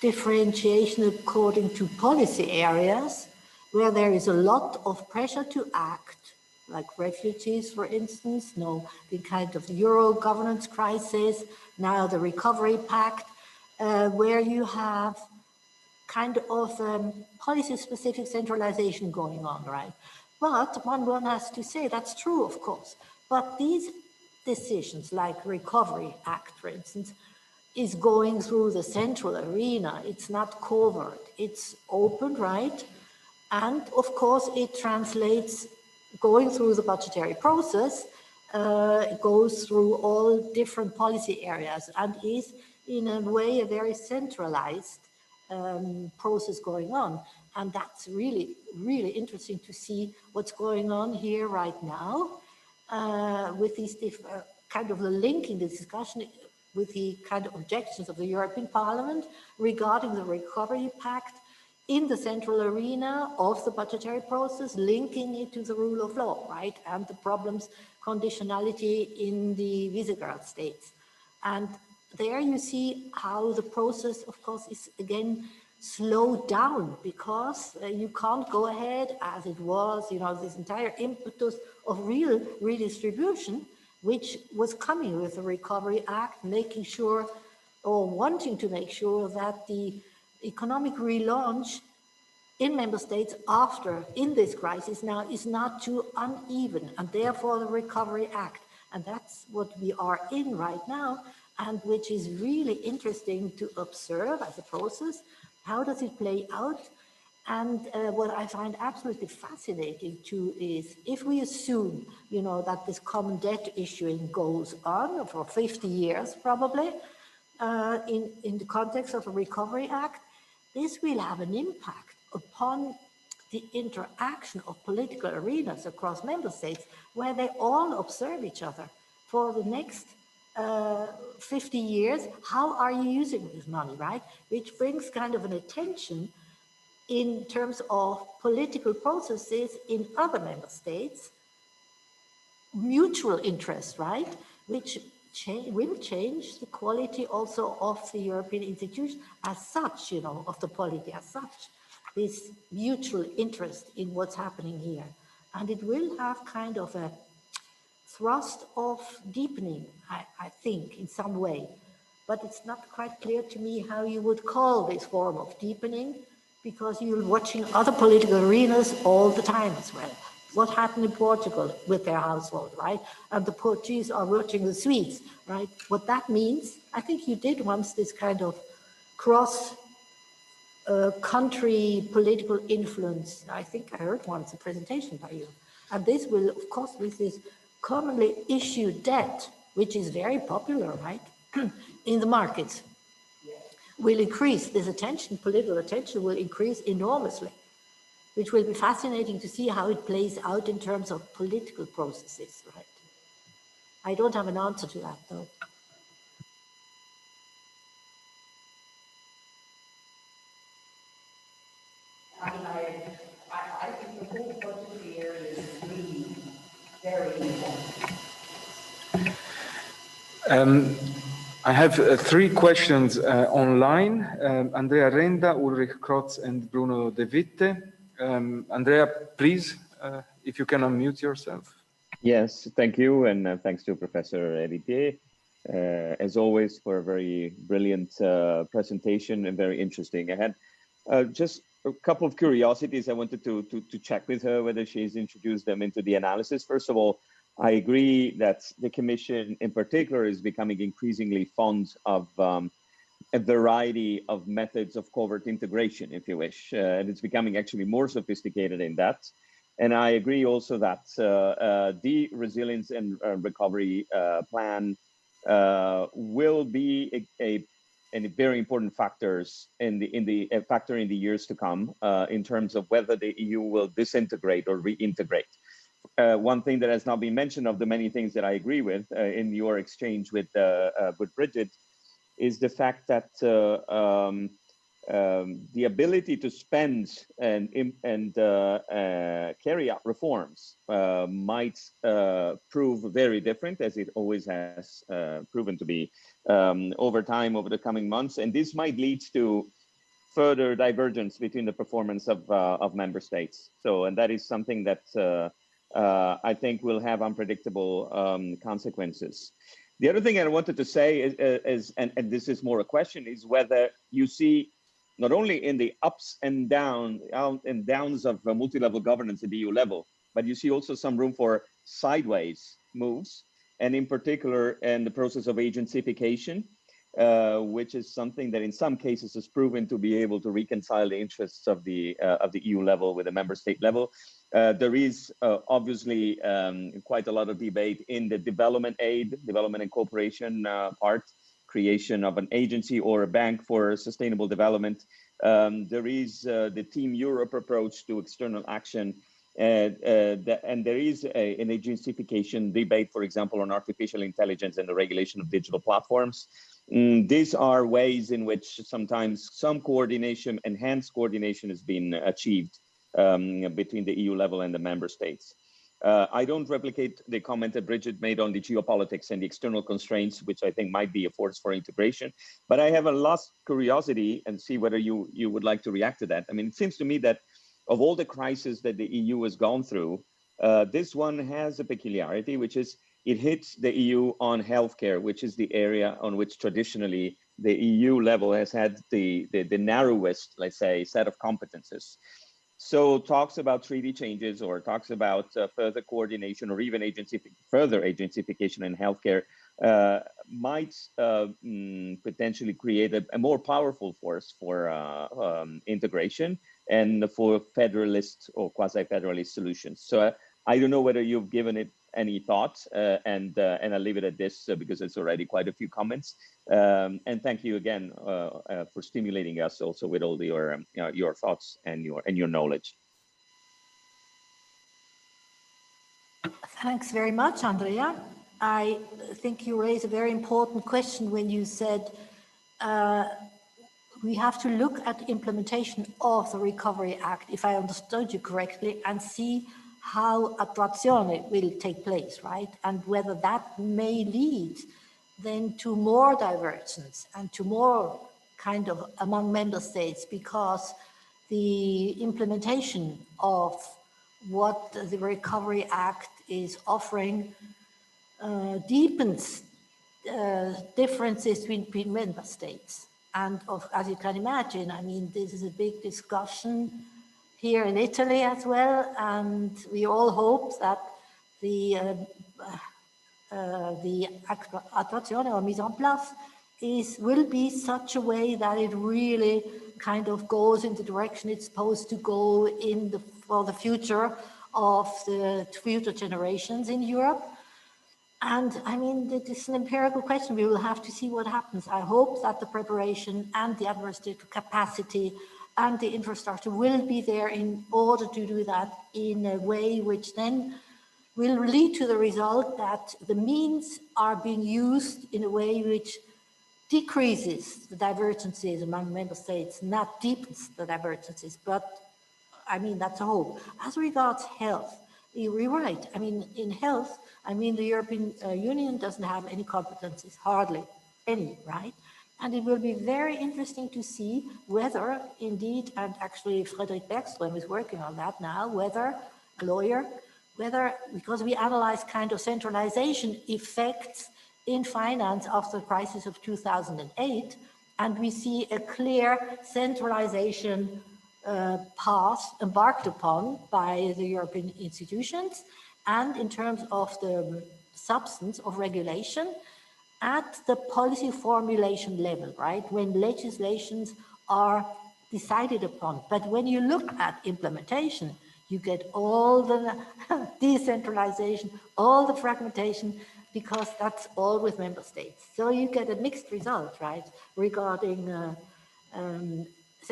differentiation according to policy areas, where there is a lot of pressure to act, like refugees, for instance, the kind of Euro governance crisis, now the recovery pact, where you have kind of policy-specific centralization going on, right? But one has to say that's true, of course. But these decisions, like Recovery Act, for instance, is going through the central arena. It's not covert. It's open, right? And of course, it translates going through the budgetary process. It goes through all different policy areas and is, in a way, a very centralized process going on. And that's really, really interesting to see what's going on here right now with these kind of the link in the discussion with the kind of objections of the European Parliament regarding the Recovery Pact in the central arena of the budgetary process, linking it to the rule of law, right? And the problems, conditionality in the Visegrad states. And there you see how the process, of course, is again slowed down because you can't go ahead as it was, this entire impetus of real redistribution, which was coming with the Recovery Act, making sure or wanting to make sure that the economic relaunch in member states in this crisis now is not too uneven, and therefore the Recovery Act. And that's what we are in right now, and which is really interesting to observe as a process. How does it play out? And what I find absolutely fascinating too is if we assume, that this common debt issuing goes on for 50 years probably in the context of the Recovery Act, this will have an impact upon the interaction of political arenas across member states where they all observe each other for the next 50 years. How are you using this money, right? Which brings kind of an attention in terms of political processes in other member states, mutual interest, right? Which will change the quality also of the European institution as such, of the polity as such, this mutual interest in what's happening here. And it will have kind of a thrust of deepening, I think, in some way. But it's not quite clear to me how you would call this form of deepening, because you're watching other political arenas all the time as well. What happened in Portugal with their household, right? And the Portuguese are watching the Swedes, right? What that means, I think you did once this kind of cross country political influence. I think I heard once a presentation by you. And this will, of course, with this commonly issued debt, which is very popular, right, in the markets, will increase. This attention, political attention, will increase enormously, which will be fascinating to see how it plays out in terms of political processes, right? I don't have an answer to that, though. I have three questions online. Andrea Renda, Ulrich Krotz, and Bruno De Witte. Andrea, please, if you can unmute yourself. Yes, thank you, and thanks to Professor Héritier, as always, for a very brilliant presentation and very interesting. I had just a couple of curiosities I wanted to check with her, whether she's introduced them into the analysis. First of all, I agree that the Commission in particular is becoming increasingly fond of a variety of methods of covert integration, if you wish, and it's becoming actually more sophisticated in that. And I agree also that the resilience and recovery plan will be a very important factors in the factor in the years to come in terms of whether the EU will disintegrate or reintegrate. One thing that has not been mentioned of the many things that I agree with in your exchange with Bridget is the fact that the ability to spend and carry out reforms might prove very different, as it always has proven to be over time, over the coming months. And this might lead to further divergence between the performance of member states. So, and that is something that I think will have unpredictable consequences. The other thing I wanted to say is and this is more a question, is whether you see not only in the ups and downs of multi-level governance at the EU level, but you see also some room for sideways moves, and in particular in the process of agencyfication, which is something that in some cases has proven to be able to reconcile the interests of the EU level with the member state level. There is obviously quite a lot of debate in the development aid, development and cooperation part, creation of an agency or a bank for sustainable development. There is the Team Europe approach to external action, and there is an agencyfication debate, for example, on artificial intelligence and the regulation of digital platforms. These are ways in which sometimes some coordination, enhanced coordination, has been achieved between the EU level and the member states. I don't replicate the comment that Bridget made on the geopolitics and the external constraints, which I think might be a force for integration. But I have a last curiosity and see whether you would like to react to that. I mean, it seems to me that of all the crises that the EU has gone through, this one has a peculiarity, which is it hits the EU on healthcare, which is the area on which traditionally the EU level has had the narrowest, let's say, set of competences. So talks about treaty changes or talks about further coordination or even further agencyfication in healthcare might potentially create a more powerful force for integration and for federalist or quasi-federalist solutions. So I don't know whether you've given it any thoughts, and I'll leave it at this because it's already quite a few comments. And thank you again for stimulating us also with all your thoughts and your knowledge. Thanks very much, Andrea. I think you raised a very important question when you said we have to look at the implementation of the Recovery Act, if I understood you correctly, and see how attrazione will take place, right? And whether that may lead then to more divergence and to more kind of among member states, because the implementation of what the Recovery Act is offering deepens differences between member states. And as you can imagine, I mean, this is a big discussion here in Italy as well, and we all hope that the attrazione or mise en place will be such a way that it really kind of goes in the direction it's supposed to go in for the future of the future generations in Europe. And I mean, it is an empirical question. We will have to see what happens. I hope that the preparation and the administrative capacity and the infrastructure will be there in order to do that in a way which then will lead to the result that the means are being used in a way which decreases the divergences among member states, not deepens the divergences. But I mean, that's a hope. As regards health, You're right. I mean, in health, I mean, the European Union doesn't have any competencies, hardly any, right? And it will be very interesting to see whether indeed, and actually Frederick Bergström is working on that now, whether, a lawyer, whether, because we analyze kind of centralization effects in finance after the crisis of 2008, and we see a clear centralization path embarked upon by the European institutions, and in terms of the substance of regulation at the policy formulation level, right? When legislations are decided upon. But when you look at implementation, you get all the decentralization, all the fragmentation, because that's all with member states. So you get a mixed result, right? Regarding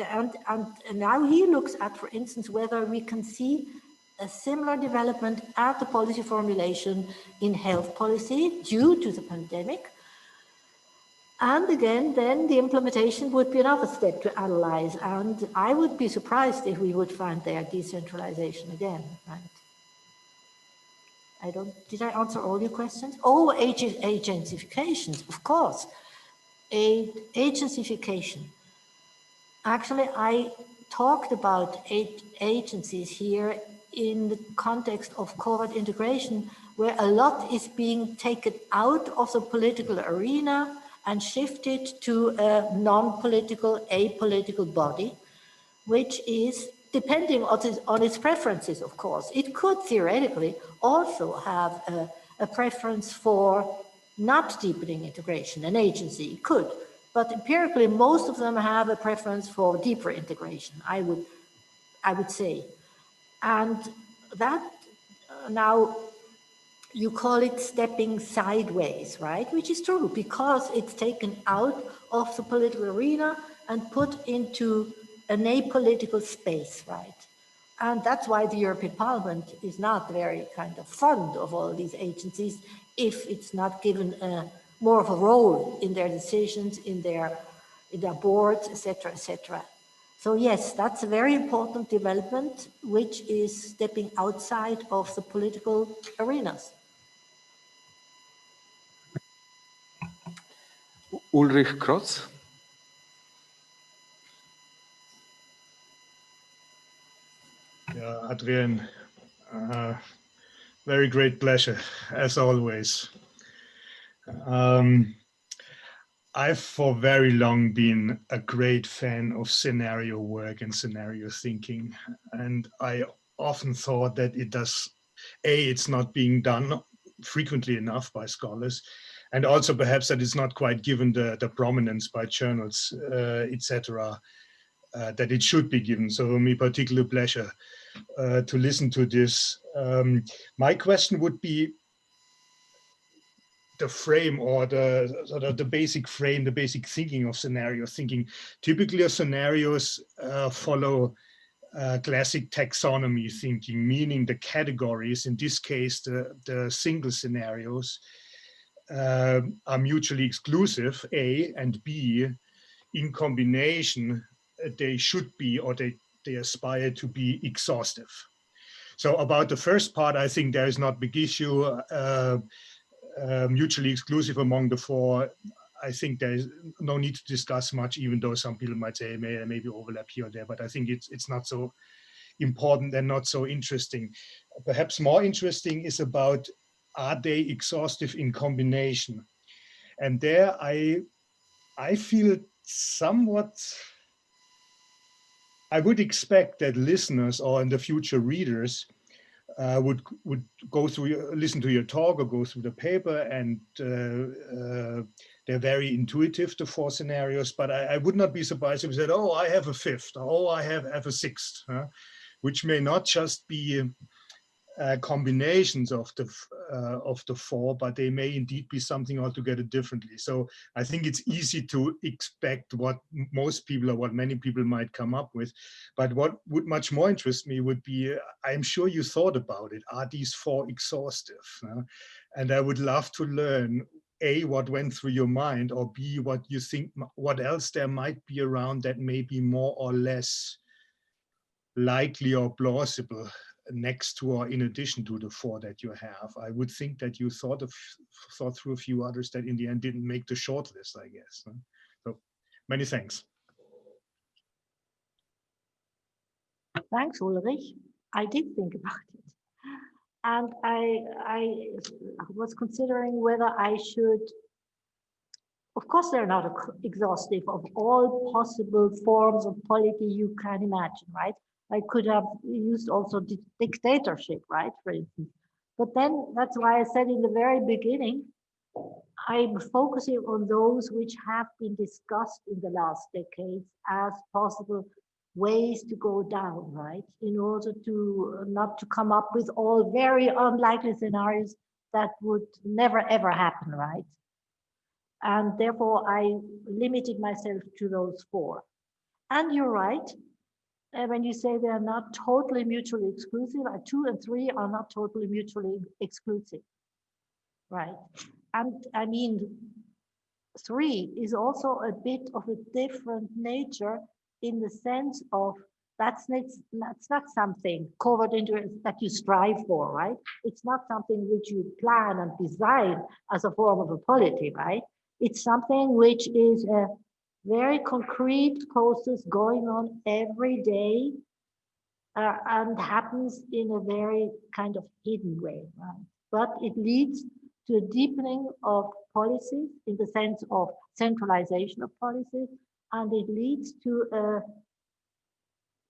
and now he looks at, for instance, whether we can see a similar development at the policy formulation in health policy due to the pandemic. And again, then the implementation would be another step to analyze. And I would be surprised if we would find there decentralization again, right? Did I answer all your questions? Oh, agentifications, of course. Agentification. Actually, I talked about agencies here in the context of covert integration, where a lot is being taken out of the political arena and shifted to a non-political, apolitical body, which is depending on its preferences, of course. It could theoretically also have a preference for not deepening integration, an agency. It could. But empirically, most of them have a preference for deeper integration, I would say. And that now you call it stepping sideways, right? Which is true, because it's taken out of the political arena and put into an apolitical space, right? And that's why the European Parliament is not very kind of fond of all these agencies if it's not given more of a role in their decisions, in their boards, etc., etc. So yes, that's a very important development, which is stepping outside of the political arenas. Ulrich Krotz. Yeah, Adrienne, very great pleasure, as always. I've for very long been a great fan of scenario work and scenario thinking. And I often thought that it's not being done frequently enough by scholars. And also perhaps that it's not quite given the prominence by journals, etc., that it should be given. So for me, particular pleasure to listen to this. My question would be the frame, or the sort of the basic frame, the basic thinking of scenario thinking. Typically, scenarios follow classic taxonomy thinking, meaning the categories, in this case, the single scenarios, are mutually exclusive, A, and B, in combination, they should be, or they aspire to be exhaustive. So about the first part, I think there is not big issue. Mutually exclusive among the four, I think there is no need to discuss much, even though some people might say maybe overlap here or there, but I think it's not so important and not so interesting. Perhaps more interesting is about, are they exhaustive in combination? And there I feel somewhat, I would expect that listeners, or in the future readers, would go through, listen to your talk or go through the paper, and they're very intuitive, the four scenarios, but I would not be surprised if you said, oh, I have a fifth, oh, I have a sixth, which may not just be combinations of the four, but they may indeed be something altogether differently. So I think it's easy to expect what most people, or what many people might come up with. But what would much more interest me would be, I'm sure you thought about it, are these four exhaustive? And I would love to learn, A, what went through your mind, or B, what you think, what else there might be around that may be more or less likely or plausible next to or in addition to the 4 that you have. I would think that you thought through a few others that in the end didn't make the short list, I guess. So many thanks. Thanks, Ulrich. I did think about it. And I was considering whether I should, of course, they're not exhaustive of all possible forms of polity you can imagine, right? I could have used also dictatorship, right, for instance. But then that's why I said in the very beginning, I'm focusing on those which have been discussed in the last decades as possible ways to go down, right? In order to not to come up with all very unlikely scenarios that would never ever happen, right? And therefore I limited myself to those 4. And you're right, when you say they're not totally mutually exclusive, 2 and 3 are not totally mutually exclusive, right? And I mean, 3 is also a bit of a different nature in the sense of that's not something covert interest that you strive for, right? It's not something which you plan and design as a form of a polity, right? It's something which is a very concrete process going on every day and happens in a very kind of hidden way, right? But it leads to a deepening of policies in the sense of centralization of policies, and it leads to a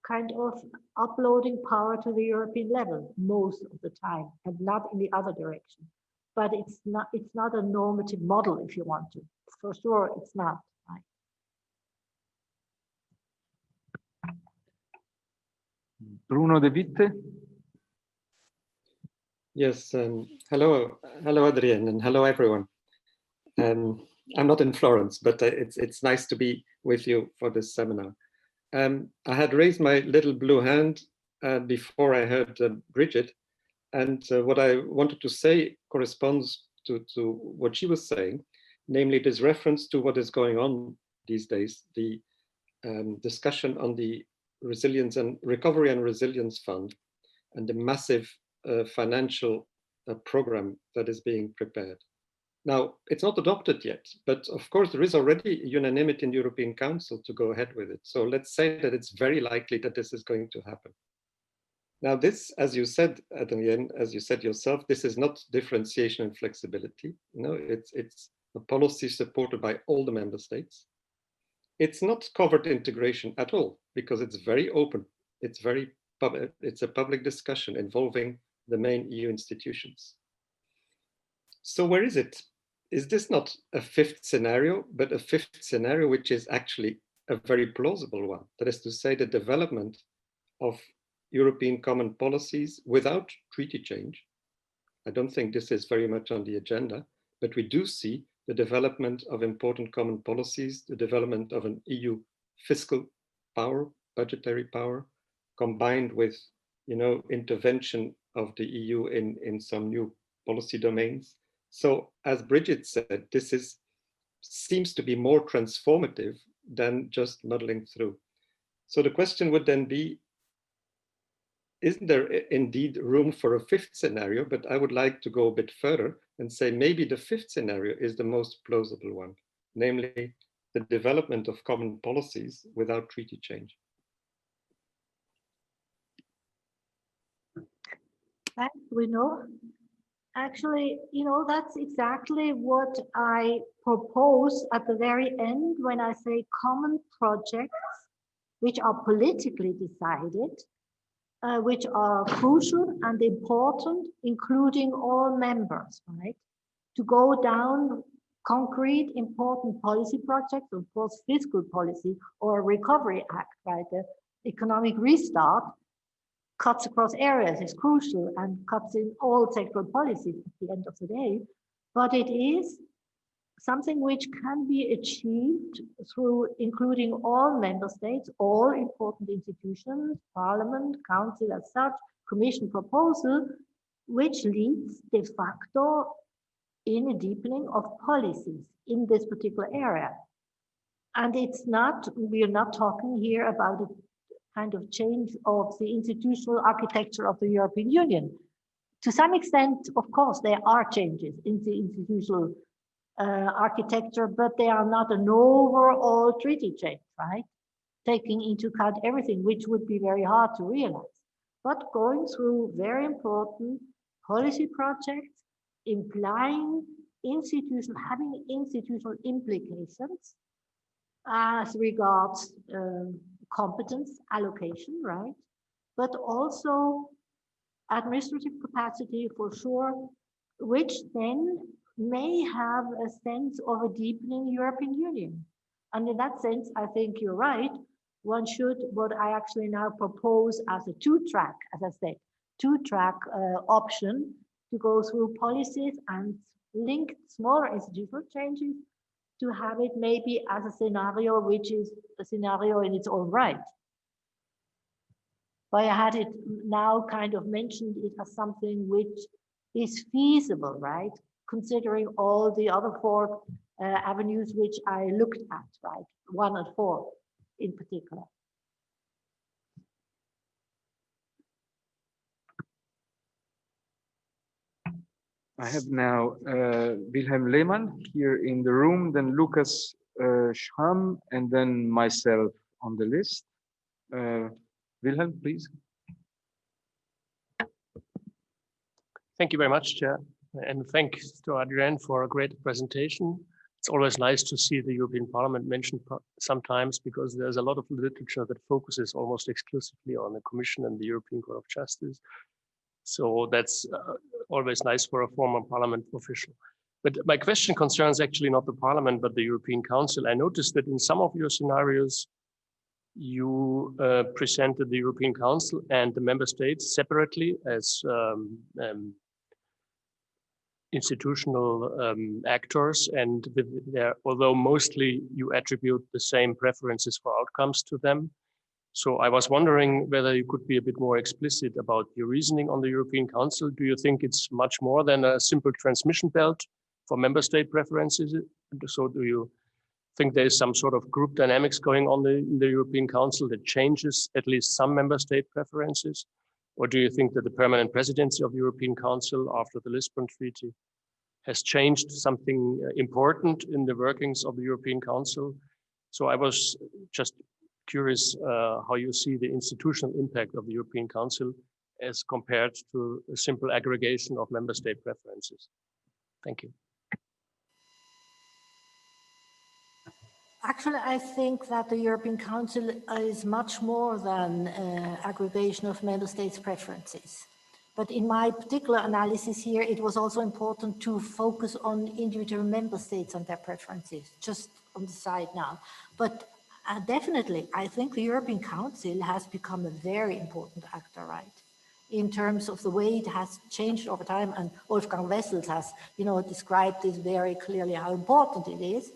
kind of uploading power to the European level most of the time, and not in the other direction. But it's not a normative model, if you want to. For sure, it's not. Right? Bruno De Witte. Yes, hello, Adrienne, and hello, everyone. I'm not in Florence, but it's nice to be with you for this seminar. I had raised my little blue hand before I heard Bridget, and what I wanted to say corresponds to what she was saying, namely this reference to what is going on these days, the discussion on the Resilience and Recovery and Resilience Fund and the massive financial program that is being prepared. Now, it's not adopted yet, but of course there is already unanimity in the European Council to go ahead with it. So let's say that it's very likely that this is going to happen. Now this, as you said, Adrienne, as you said yourself, this is not differentiation and flexibility. You know, it's a policy supported by all the member states. It's not covert integration at all, because it's very open. It's very public. It's a public discussion involving the main EU institutions. So where is it? Is this not a 5th scenario, but a 5th scenario which is actually a very plausible one? That is to say, the development of European common policies without treaty change. I don't think this is very much on the agenda, but we do see the development of important common policies, the development of an EU fiscal power, budgetary power, combined with, you know, intervention of the EU in some new policy domains. So as Bridget said, this seems to be more transformative than just muddling through. So the question would then be, isn't there indeed room for a 5th scenario? But I would like to go a bit further and say maybe the 5th scenario is the most plausible one, namely the development of common policies without treaty change. Thanks, Bruno. Actually, you know, that's exactly what I propose at the very end when I say common projects which are politically decided, which are crucial and important, including all members, right? To go down concrete, important policy projects, of course, fiscal policy or recovery act, right? The economic restart cuts across areas is crucial and cuts in all sectoral policies at the end of the day. But it is something which can be achieved through including all member states, all important institutions, parliament, council as such, commission proposal, which leads de facto in a deepening of policies in this particular area. And it's not, we're not talking here about kind of change of the institutional architecture of the European Union. To some extent, of course, there are changes in the institutional architecture, but they are not an overall treaty change, right? Taking into account everything, which would be very hard to realize. But going through very important policy projects, implying having institutional implications as regards competence allocation, right? But also administrative capacity for sure, which then may have a sense of a deepening European Union. And in that sense, I think you're right. One should, what I actually now propose as a two-track, as I said, two-track option to go through policies and link smaller institutional changes to have it maybe as a scenario, which is a scenario in its own right. But I had it now kind of mentioned it as something which is feasible, right? Considering all the other four avenues which I looked at, right? 1 and 4 in particular. I have now Wilhelm Lehmann here in the room, then Lucas Schramm, and then myself on the list. Wilhelm, please. Thank you very much, Chair. And thanks to Adrienne for a great presentation. It's always nice to see the European Parliament mentioned sometimes, because there's a lot of literature that focuses almost exclusively on the Commission and the European Court of Justice. So that's always nice for a former Parliament official. But my question concerns actually not the Parliament, but the European Council. I noticed that in some of your scenarios, you presented the European Council and the member states separately as institutional actors, and although mostly you attribute the same preferences for outcomes to them. So I was wondering whether you could be a bit more explicit about your reasoning on the European Council. Do you think it's much more than a simple transmission belt for member state preferences? So do you think there is some sort of group dynamics going on in the European Council that changes at least some member state preferences? Or do you think that the permanent presidency of the European Council after the Lisbon Treaty has changed something important in the workings of the European Council? So I was just curious how you see the institutional impact of the European Council as compared to a simple aggregation of member state preferences. Thank you. Actually, I think that the European Council is much more than aggregation of member states' preferences. But in my particular analysis here, it was also important to focus on individual member states and their preferences, just on the side now. But definitely, I think the European Council has become a very important actor, right? In terms of the way it has changed over time, and Wolfgang Wessels has, described this very clearly how important it is,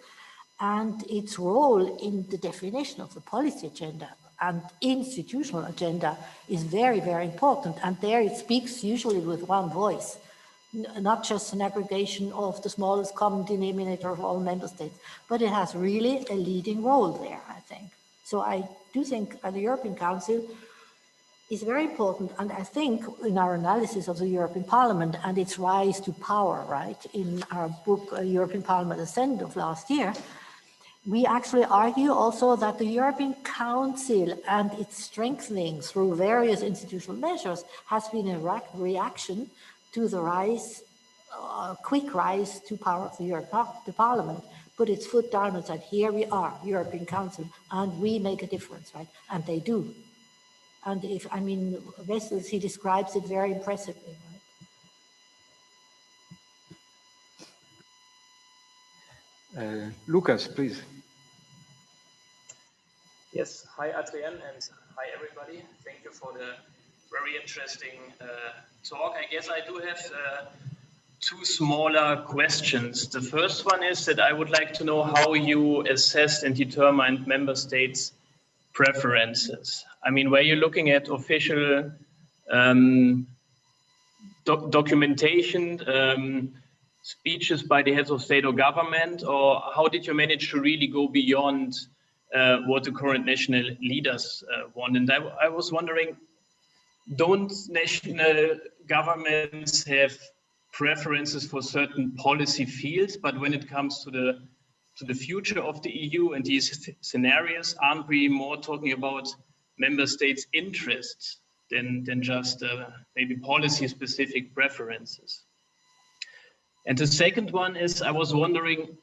and its role in the definition of the policy agenda and institutional agenda is very, very important. And there it speaks usually with one voice, not just an aggregation of the smallest common denominator of all member states, but it has really a leading role there, I think. So I do think the European Council is very important. And I think in our analysis of the European Parliament and its rise to power, right, in our book, European Parliament Ascent of last year, we actually argue also that the European Council and its strengthening through various institutional measures has been a reaction to the rise, quick rise to power of the Parliament, put its foot down and said, here we are, European Council, and we make a difference, right? And they do. And Wessels, he describes it very impressively, right? Lucas, please. Yes, hi Adrienne and hi everybody. Thank you for the very interesting talk. I guess I do have two smaller questions. The first one is that I would like to know how you assessed and determined member states' preferences. I mean, were you looking at official documentation, speeches by the heads of state or government, or how did you manage to really go beyond what the current national leaders want. And I was wondering, don't national governments have preferences for certain policy fields, but when it comes to the future of the EU and these scenarios, aren't we more talking about member states' interests than just maybe policy-specific preferences? And the second one is, I was wondering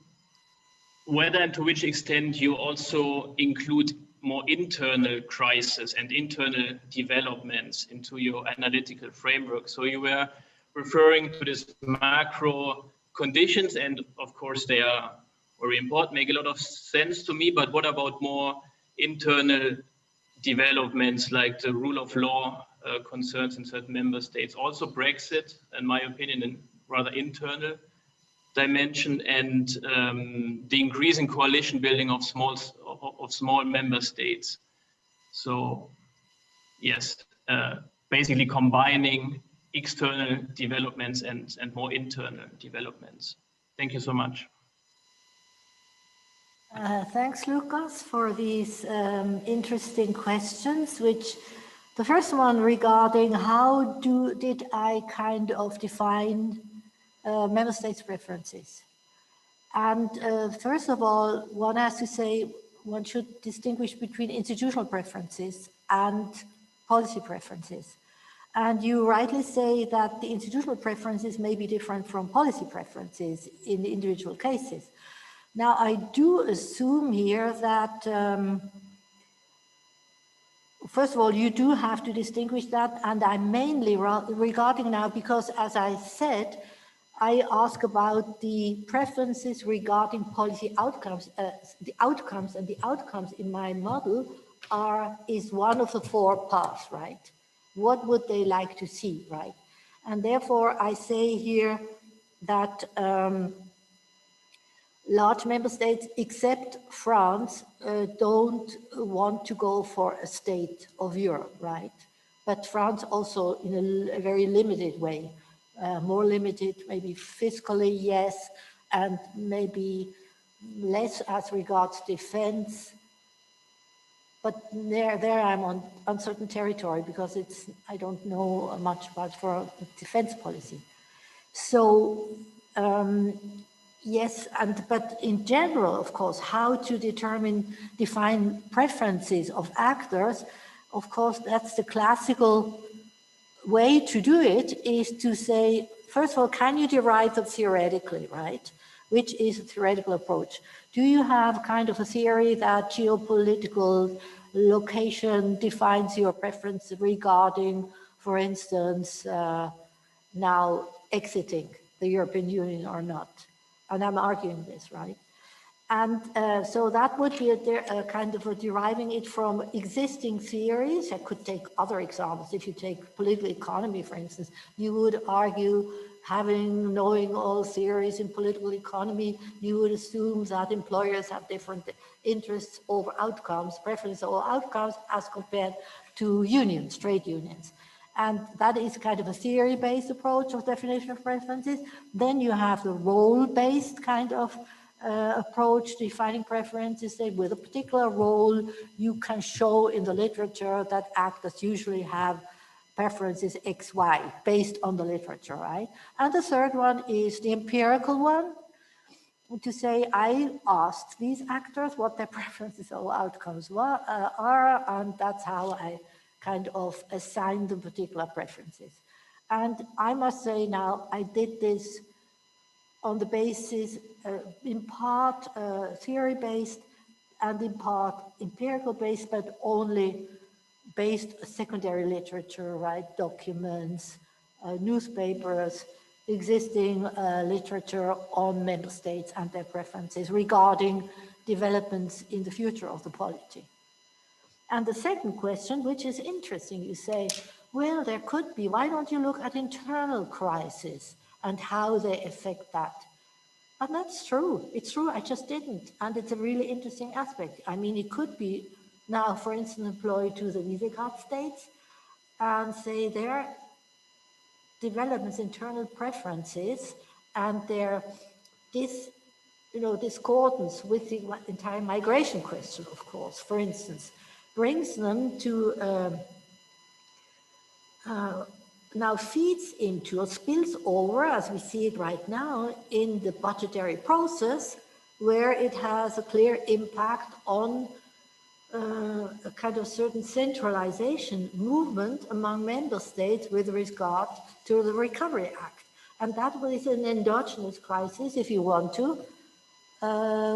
whether and to which extent you also include more internal crises and internal developments into your analytical framework. So you were referring to this macro conditions, and of course they are very important, make a lot of sense to me, but what about more internal developments like the rule of law concerns in certain member states? Also Brexit, in my opinion, a rather internal dimension, and the increasing coalition building of small member states. So yes, basically combining external developments and more internal developments. Thank you so much. Thanks, Lucas, for these interesting questions, which the first one regarding how did I kind of define member states' preferences. And first of all, one has to say one should distinguish between institutional preferences and policy preferences. And you rightly say that the institutional preferences may be different from policy preferences in the individual cases. Now, I do assume here that, first of all, you do have to distinguish that, and I'm mainly regarding now, because as I said, I ask about the preferences regarding policy outcomes. The outcomes in my model is one of the four paths, right? What would they like to see, right? And therefore, I say here that large member states, except France, don't want to go for a state of Europe, right? But France also in a very limited way. More limited, maybe fiscally, yes, and maybe less as regards defense. But there I'm on uncertain territory because I don't know much about for defense policy. So yes, but in general, of course, how to define preferences of actors, of course, that's the classical way to do it is to say, first of all, can you derive them theoretically, right? Which is a theoretical approach. Do you have kind of a theory that geopolitical location defines your preference regarding, for instance, now exiting the European Union or not? And I'm arguing this, right? And so that would be a kind of deriving it from existing theories. I could take other examples. If you take political economy, for instance, you would argue knowing all theories in political economy, you would assume that employers have different interests over outcomes, preferences over outcomes as compared to unions, trade unions. And that is kind of a theory-based approach of definition of preferences. Then you have the role-based kind of approach defining preferences. Say with a particular role, you can show in the literature that actors usually have preferences X, Y, based on the literature, right? And the third one is the empirical one, to say I asked these actors what their preferences or outcomes are, and that's how I kind of assigned them particular preferences. And I must say now, I did this on the basis, in part theory-based and in part empirical-based, but only based secondary literature, right? Documents, newspapers, existing literature on member states and their preferences regarding developments in the future of the polity. And the second question, which is interesting, you say, well, there could be, why don't you look at internal crises and how they affect that? And that's true. It's true. I just didn't. And it's a really interesting aspect. I mean, it could be now, for instance, employed to the Visegrad states and say their developments, internal preferences, and their discordance with the entire migration question, of course, for instance, brings them to now feeds into or spills over, as we see it right now, in the budgetary process, where it has a clear impact on a kind of certain centralization movement among member states with regard to the Recovery Act. And that is an endogenous crisis, if you want to,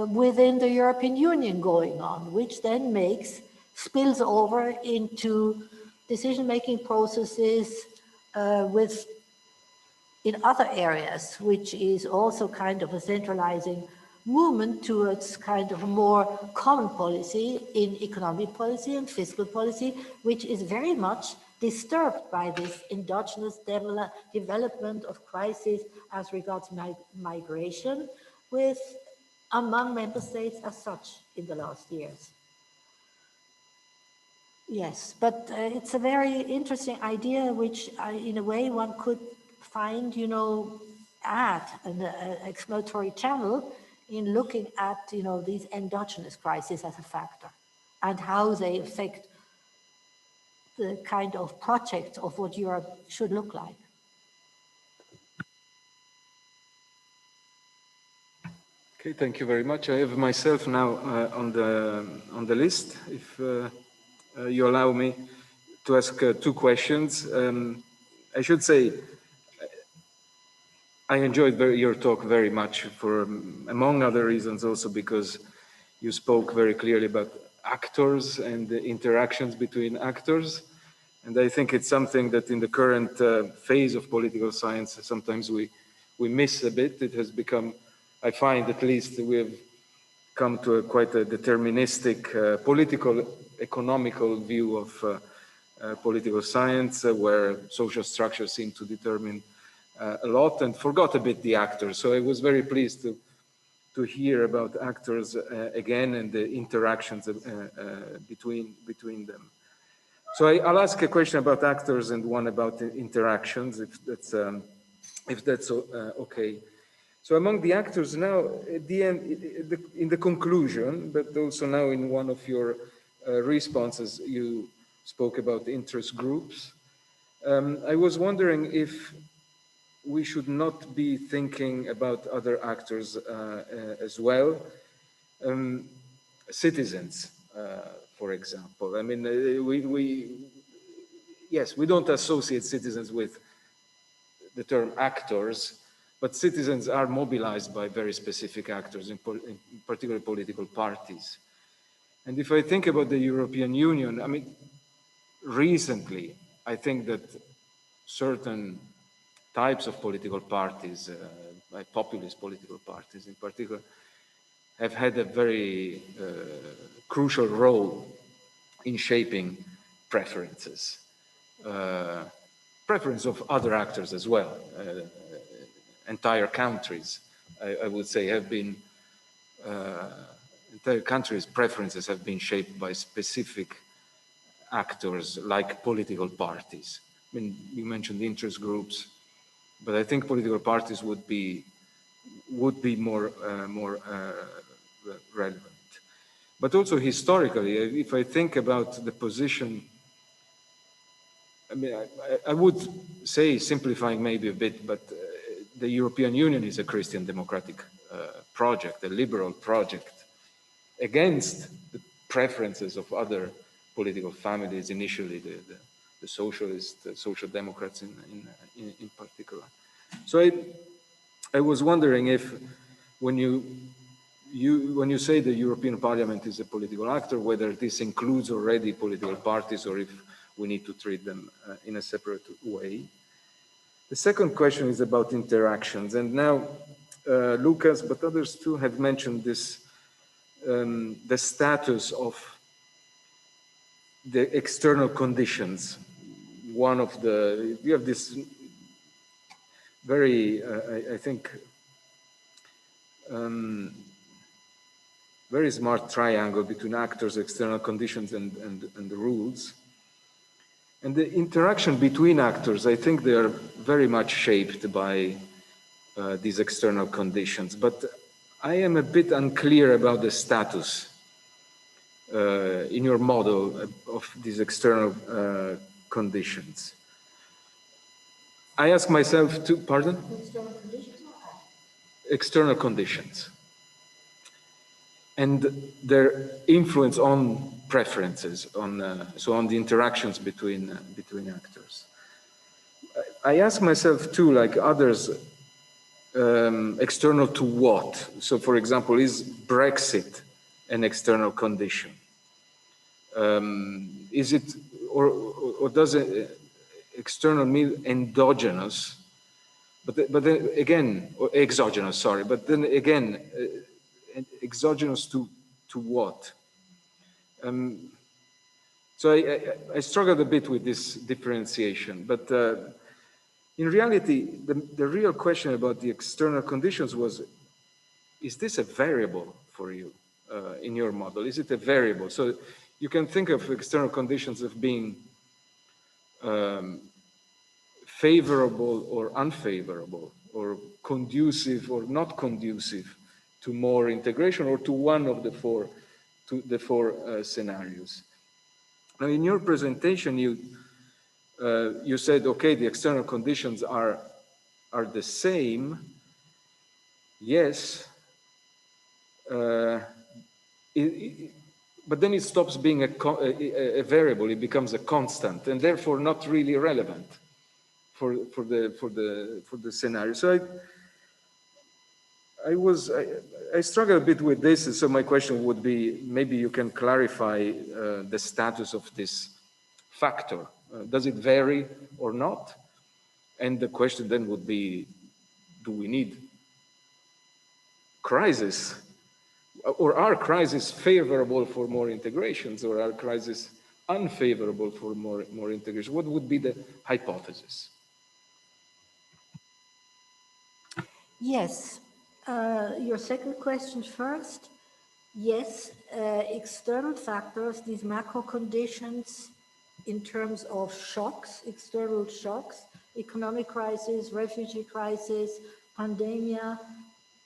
within the European Union going on, which then spills over into decision-making processes in other areas, which is also kind of a centralizing movement towards kind of a more common policy in economic policy and fiscal policy, which is very much disturbed by this endogenous development of crisis as regards migration among member states as such in the last years. Yes, but it's a very interesting idea, which in a way one could find, add an exploratory channel in looking at, these endogenous crises as a factor and how they affect the kind of project of what Europe should look like. Okay, thank you very much. I have myself now on the list. If you allow me to ask 2 questions. I should say, I enjoyed your talk very much for, among other reasons, also because you spoke very clearly about actors and the interactions between actors. And I think it's something that in the current phase of political science, sometimes we miss a bit. It has become, I find at least, we have come to quite a deterministic political, economical view of political science, where social structures seem to determine a lot, and forgot a bit the actors. So I was very pleased to hear about actors again and the interactions between them. So I'll ask a question about actors and one about interactions, if that's okay. So among the actors now, at the end, in the conclusion, but also now in one of your responses, you spoke about interest groups. I was wondering if we should not be thinking about other actors as well. Citizens, for example. I mean, yes, we don't associate citizens with the term actors, but citizens are mobilized by very specific actors, in particular political parties. And if I think about the European Union, I mean, recently, I think that certain types of political parties, like populist political parties in particular, have had a very crucial role in shaping preferences. Preference of other actors as well. Entire countries, I would say, have been, entire countries' preferences have been shaped by specific actors like political parties. I mean, you mentioned interest groups, but I think political parties would be more relevant. But also historically, if I think about the position, I mean, I would say, simplifying maybe a bit, but the European Union is a Christian democratic project, a liberal project, against the preferences of other political families, initially the socialists, the social democrats in particular. So I was wondering if, when you say the European Parliament is a political actor, whether this includes already political parties or if we need to treat them in a separate way. The second question is about interactions. And now Lucas, but others too, have mentioned this, the status of the external conditions. One of the, you have this very, I think, very smart triangle between actors, external conditions, and the rules. And the interaction between actors, I think they are very much shaped by these external conditions. But I am a bit unclear about the status in your model of these external conditions. I ask myself to, pardon? External conditions or actors? External conditions. And their influence on preferences, so on the interactions between actors. I ask myself too, like others, external to what? So for example, is Brexit an external condition? Is it, or does it external mean endogenous? But then again, or exogenous, sorry, but then again, exogenous to what? So I struggled a bit with this differentiation, but in reality, the real question about the external conditions was, is this a variable for you in your model? Is it a variable? So you can think of external conditions as being favorable or unfavorable, or conducive or not conducive to more integration, or to one of the four scenarios. Now, in your presentation, you said, okay, the external conditions are the same. Yes, but then it stops being a variable. It becomes a constant, and therefore not really relevant for the scenario. So I struggle a bit with this, and so my question would be, maybe you can clarify the status of this factor. Does it vary or not? And the question then would be, do we need crises? Or are crises favorable for more integrations, or are crises unfavorable for more integration? What would be the hypothesis? Yes. Your second question first. Yes, external factors, these macro conditions in terms of shocks, external shocks, economic crisis, refugee crisis, pandemia,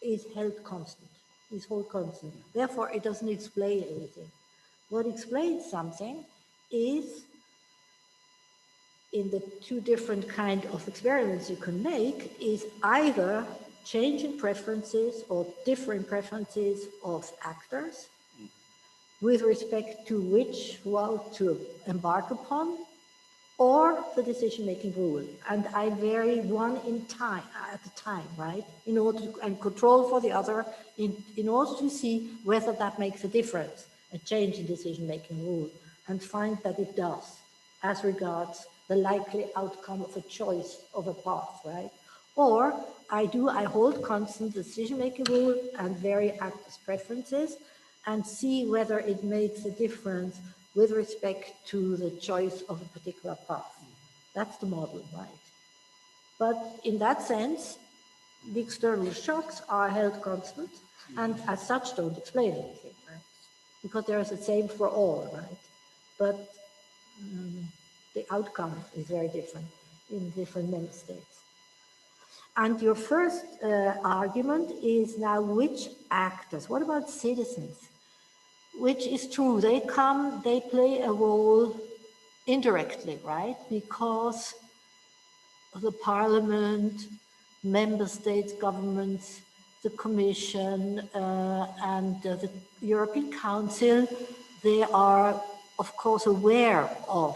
is held constant, is held constant. Therefore, it doesn't explain anything. What explains something is, in the two different kind of experiments you can make, is either change in preferences or different preferences of actors with respect to which route to embark upon, or the decision-making rule. And I vary one in time, at a time, right? In order to, and control for the other, in order to see whether that makes a difference, a change in decision-making rule, and find that it does, as regards the likely outcome of a choice of a path, right? Or I hold constant decision-making rule and vary actors' preferences, and see whether it makes a difference with respect to the choice of a particular path. That's the model, right? But in that sense, the external shocks are held constant, and as such don't explain anything, right? Because there is the same for all, right? But the outcome is very different in different member states. And your first argument is now which actors? What about citizens? Which is true, they play a role indirectly, right? Because the parliament, member states, governments, the commission, and the European Council, they are, of course, aware of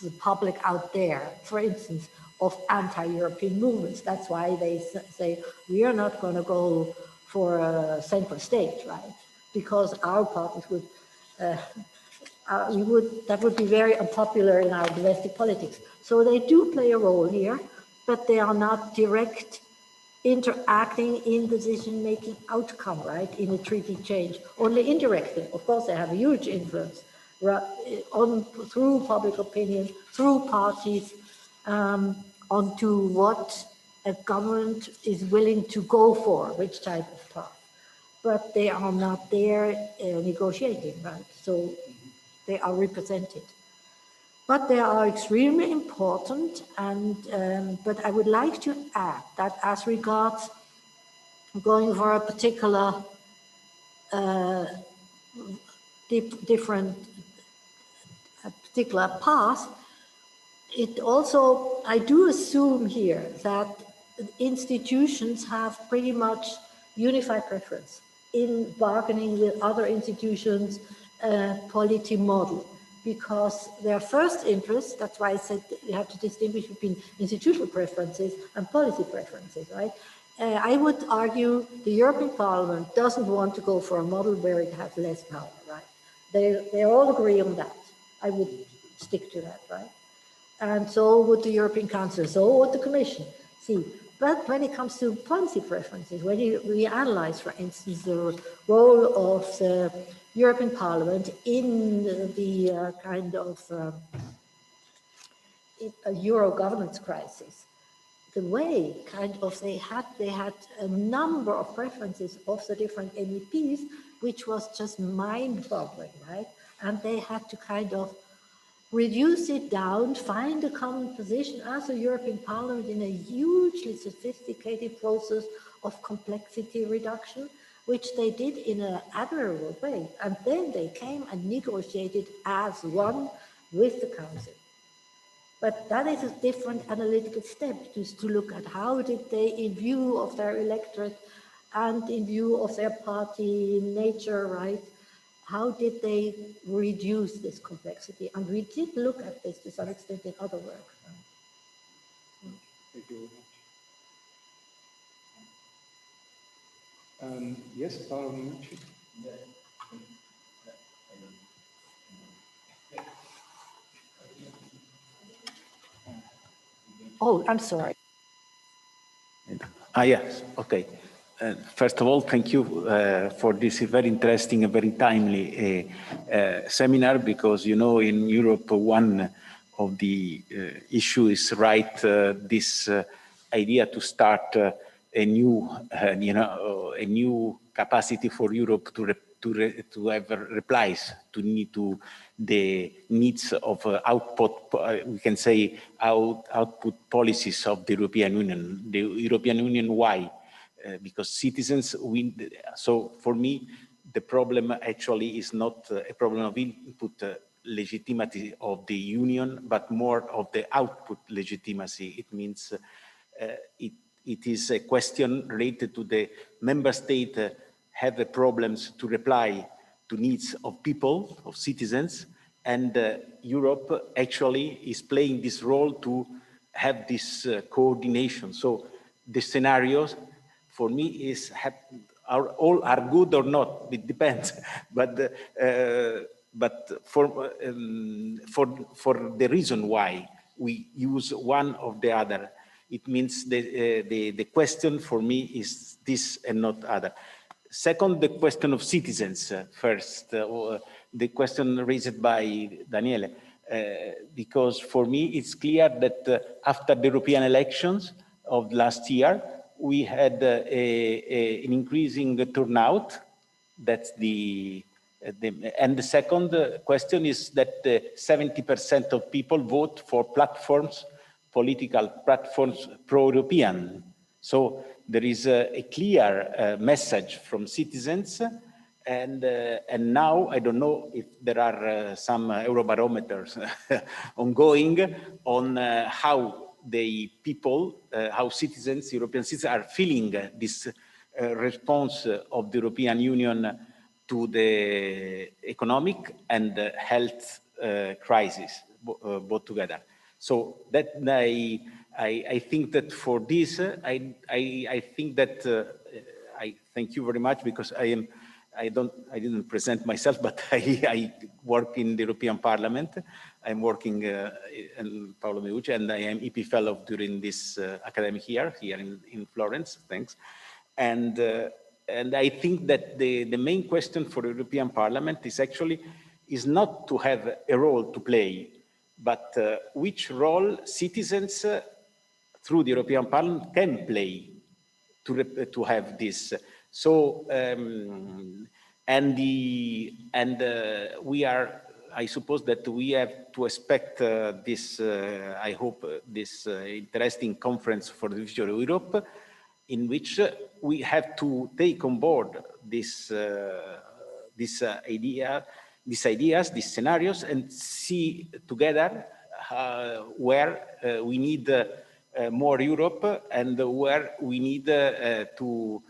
the public out there, for instance, of anti-European movements. That's why they say, we are not going to go for a central state, right? Because our parties would, that would be very unpopular in our domestic politics. So they do play a role here, but they are not direct interacting in decision-making outcome, right, in a treaty change, only indirectly. Of course, they have a huge influence through public opinion, through parties, onto what a government is willing to go for, which type of path. But they are not there negotiating, right? So they are represented. But they are extremely important, and but I would like to add that as regards going for a particular different particular path, it also, I do assume here that institutions have pretty much unified preference in bargaining with other institutions, polity model, because their first interest, that's why I said you have to distinguish between institutional preferences and policy preferences, right? I would argue the European Parliament doesn't want to go for a model where it has less power, right? They all agree on that. I would stick to that, right? And so would the European Council, so would the Commission. See, but when it comes to policy preferences, when we analyze, for instance, the role of the European Parliament in the kind of Euro governance crisis, the way kind of they had a number of preferences of the different MEPs, which was just mind-boggling, right? And they had to kind of reduce it down, find a common position as a European Parliament in a hugely sophisticated process of complexity reduction, which they did in an admirable way. And then they came and negotiated as one with the Council. But that is a different analytical step, just to look at how did they, in view of their electorate and in view of their party nature, right, how did they reduce this complexity? And we did look at this to some extent in other work. Thank you very much. Yes, Paolo. Oh, I'm sorry. Yes, okay. First of all, thank you for this very interesting and very timely seminar, because, you know, in Europe, one of the issues is this idea to start a new, a new capacity for Europe to have replies to the needs of output, we can say output policies of the European Union. The European Union, why? Because citizens win. So for me, the problem actually is not a problem of input legitimacy of the Union, but more of the output legitimacy. It means it is a question related to the member state have the problems to reply to needs of people, of citizens, and Europe actually is playing this role to have this coordination. So the scenarios for me is all are good or not, it depends. But for the reason why we use one or the other, it means the question for me is this and not other. Second, the question of citizens. First, the question raised by Daniele, because for me it's clear that after the European elections of last year, we had an increasing turnout. That's and the second question is that 70% of people vote for platforms, political platforms pro-European. So there is a clear message from citizens, and now I don't know if there are some Eurobarometers ongoing on how the people, how citizens, European citizens are feeling this response of the European Union to the economic and health crisis, both together. So that I think that for this, I think that I thank you very much, because I didn't present myself, but I work in the European Parliament. I'm working in Paolo Meucci, and I am EP fellow during this academic year here in Florence. Thanks. And I think that the main question for the European Parliament is not to have a role to play, but which role citizens through the European Parliament can play to have this. So we are, I suppose that we have to expect this. I hope this interesting conference for the future of Europe, in which we have to take on board these ideas, these scenarios, and see together where we need more Europe and where we need to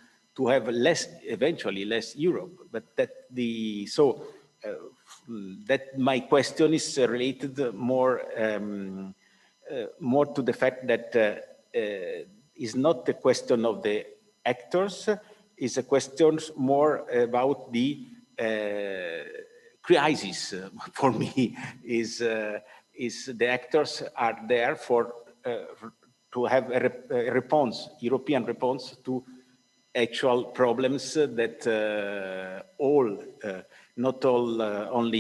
have eventually less Europe. But that my question is related more to the fact that is not the question of the actors, is a question more about the crisis. For me, is the actors are there for to have a response, European response to actual problems that not only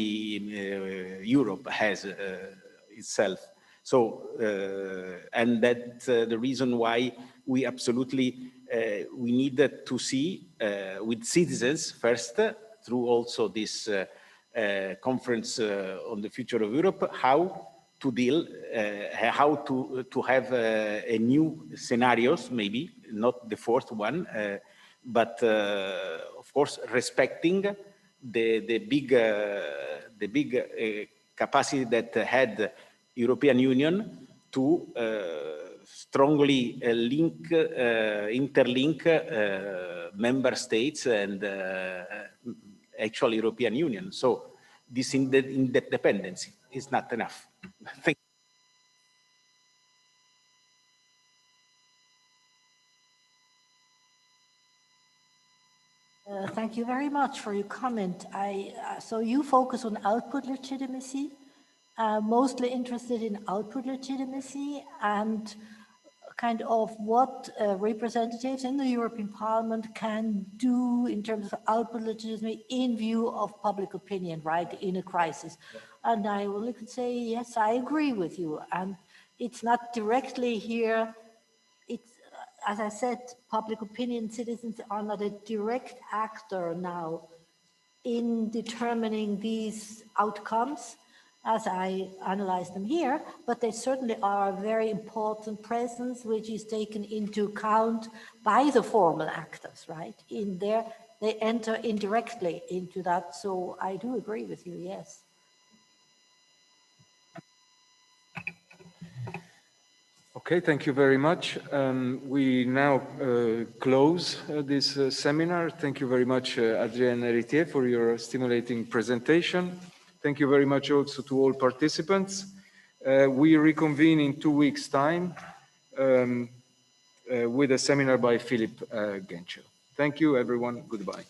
Europe has itself. So, and that's the reason why we absolutely, we needed to see with citizens first, through also this conference on the future of Europe, how to deal, how to have a new scenarios, maybe not the fourth one, but of course respecting the big capacity that had European Union to strongly interlink member states and actual European Union. So this interdependency is not enough. Thank you. Thank you very much for your comment. So you focus on output legitimacy, mostly interested in output legitimacy and kind of what representatives in the European Parliament can do in terms of output legitimacy in view of public opinion, right, in a crisis. And I will say, yes, I agree with you. And it's not directly here. It's, as I said, public opinion, citizens are not a direct actor now in determining these outcomes as I analyze them here, but they certainly are a very important presence which is taken into account by the formal actors, right? In there, they enter indirectly into that. So I do agree with you, yes. Okay, thank you very much. We now close this seminar. Thank you very much, Adrienne HéritierA, for your stimulating presentation. Thank you very much also to all participants. We reconvene in 2 weeks' time with a seminar by Philip Genschel. Thank you, everyone. Goodbye.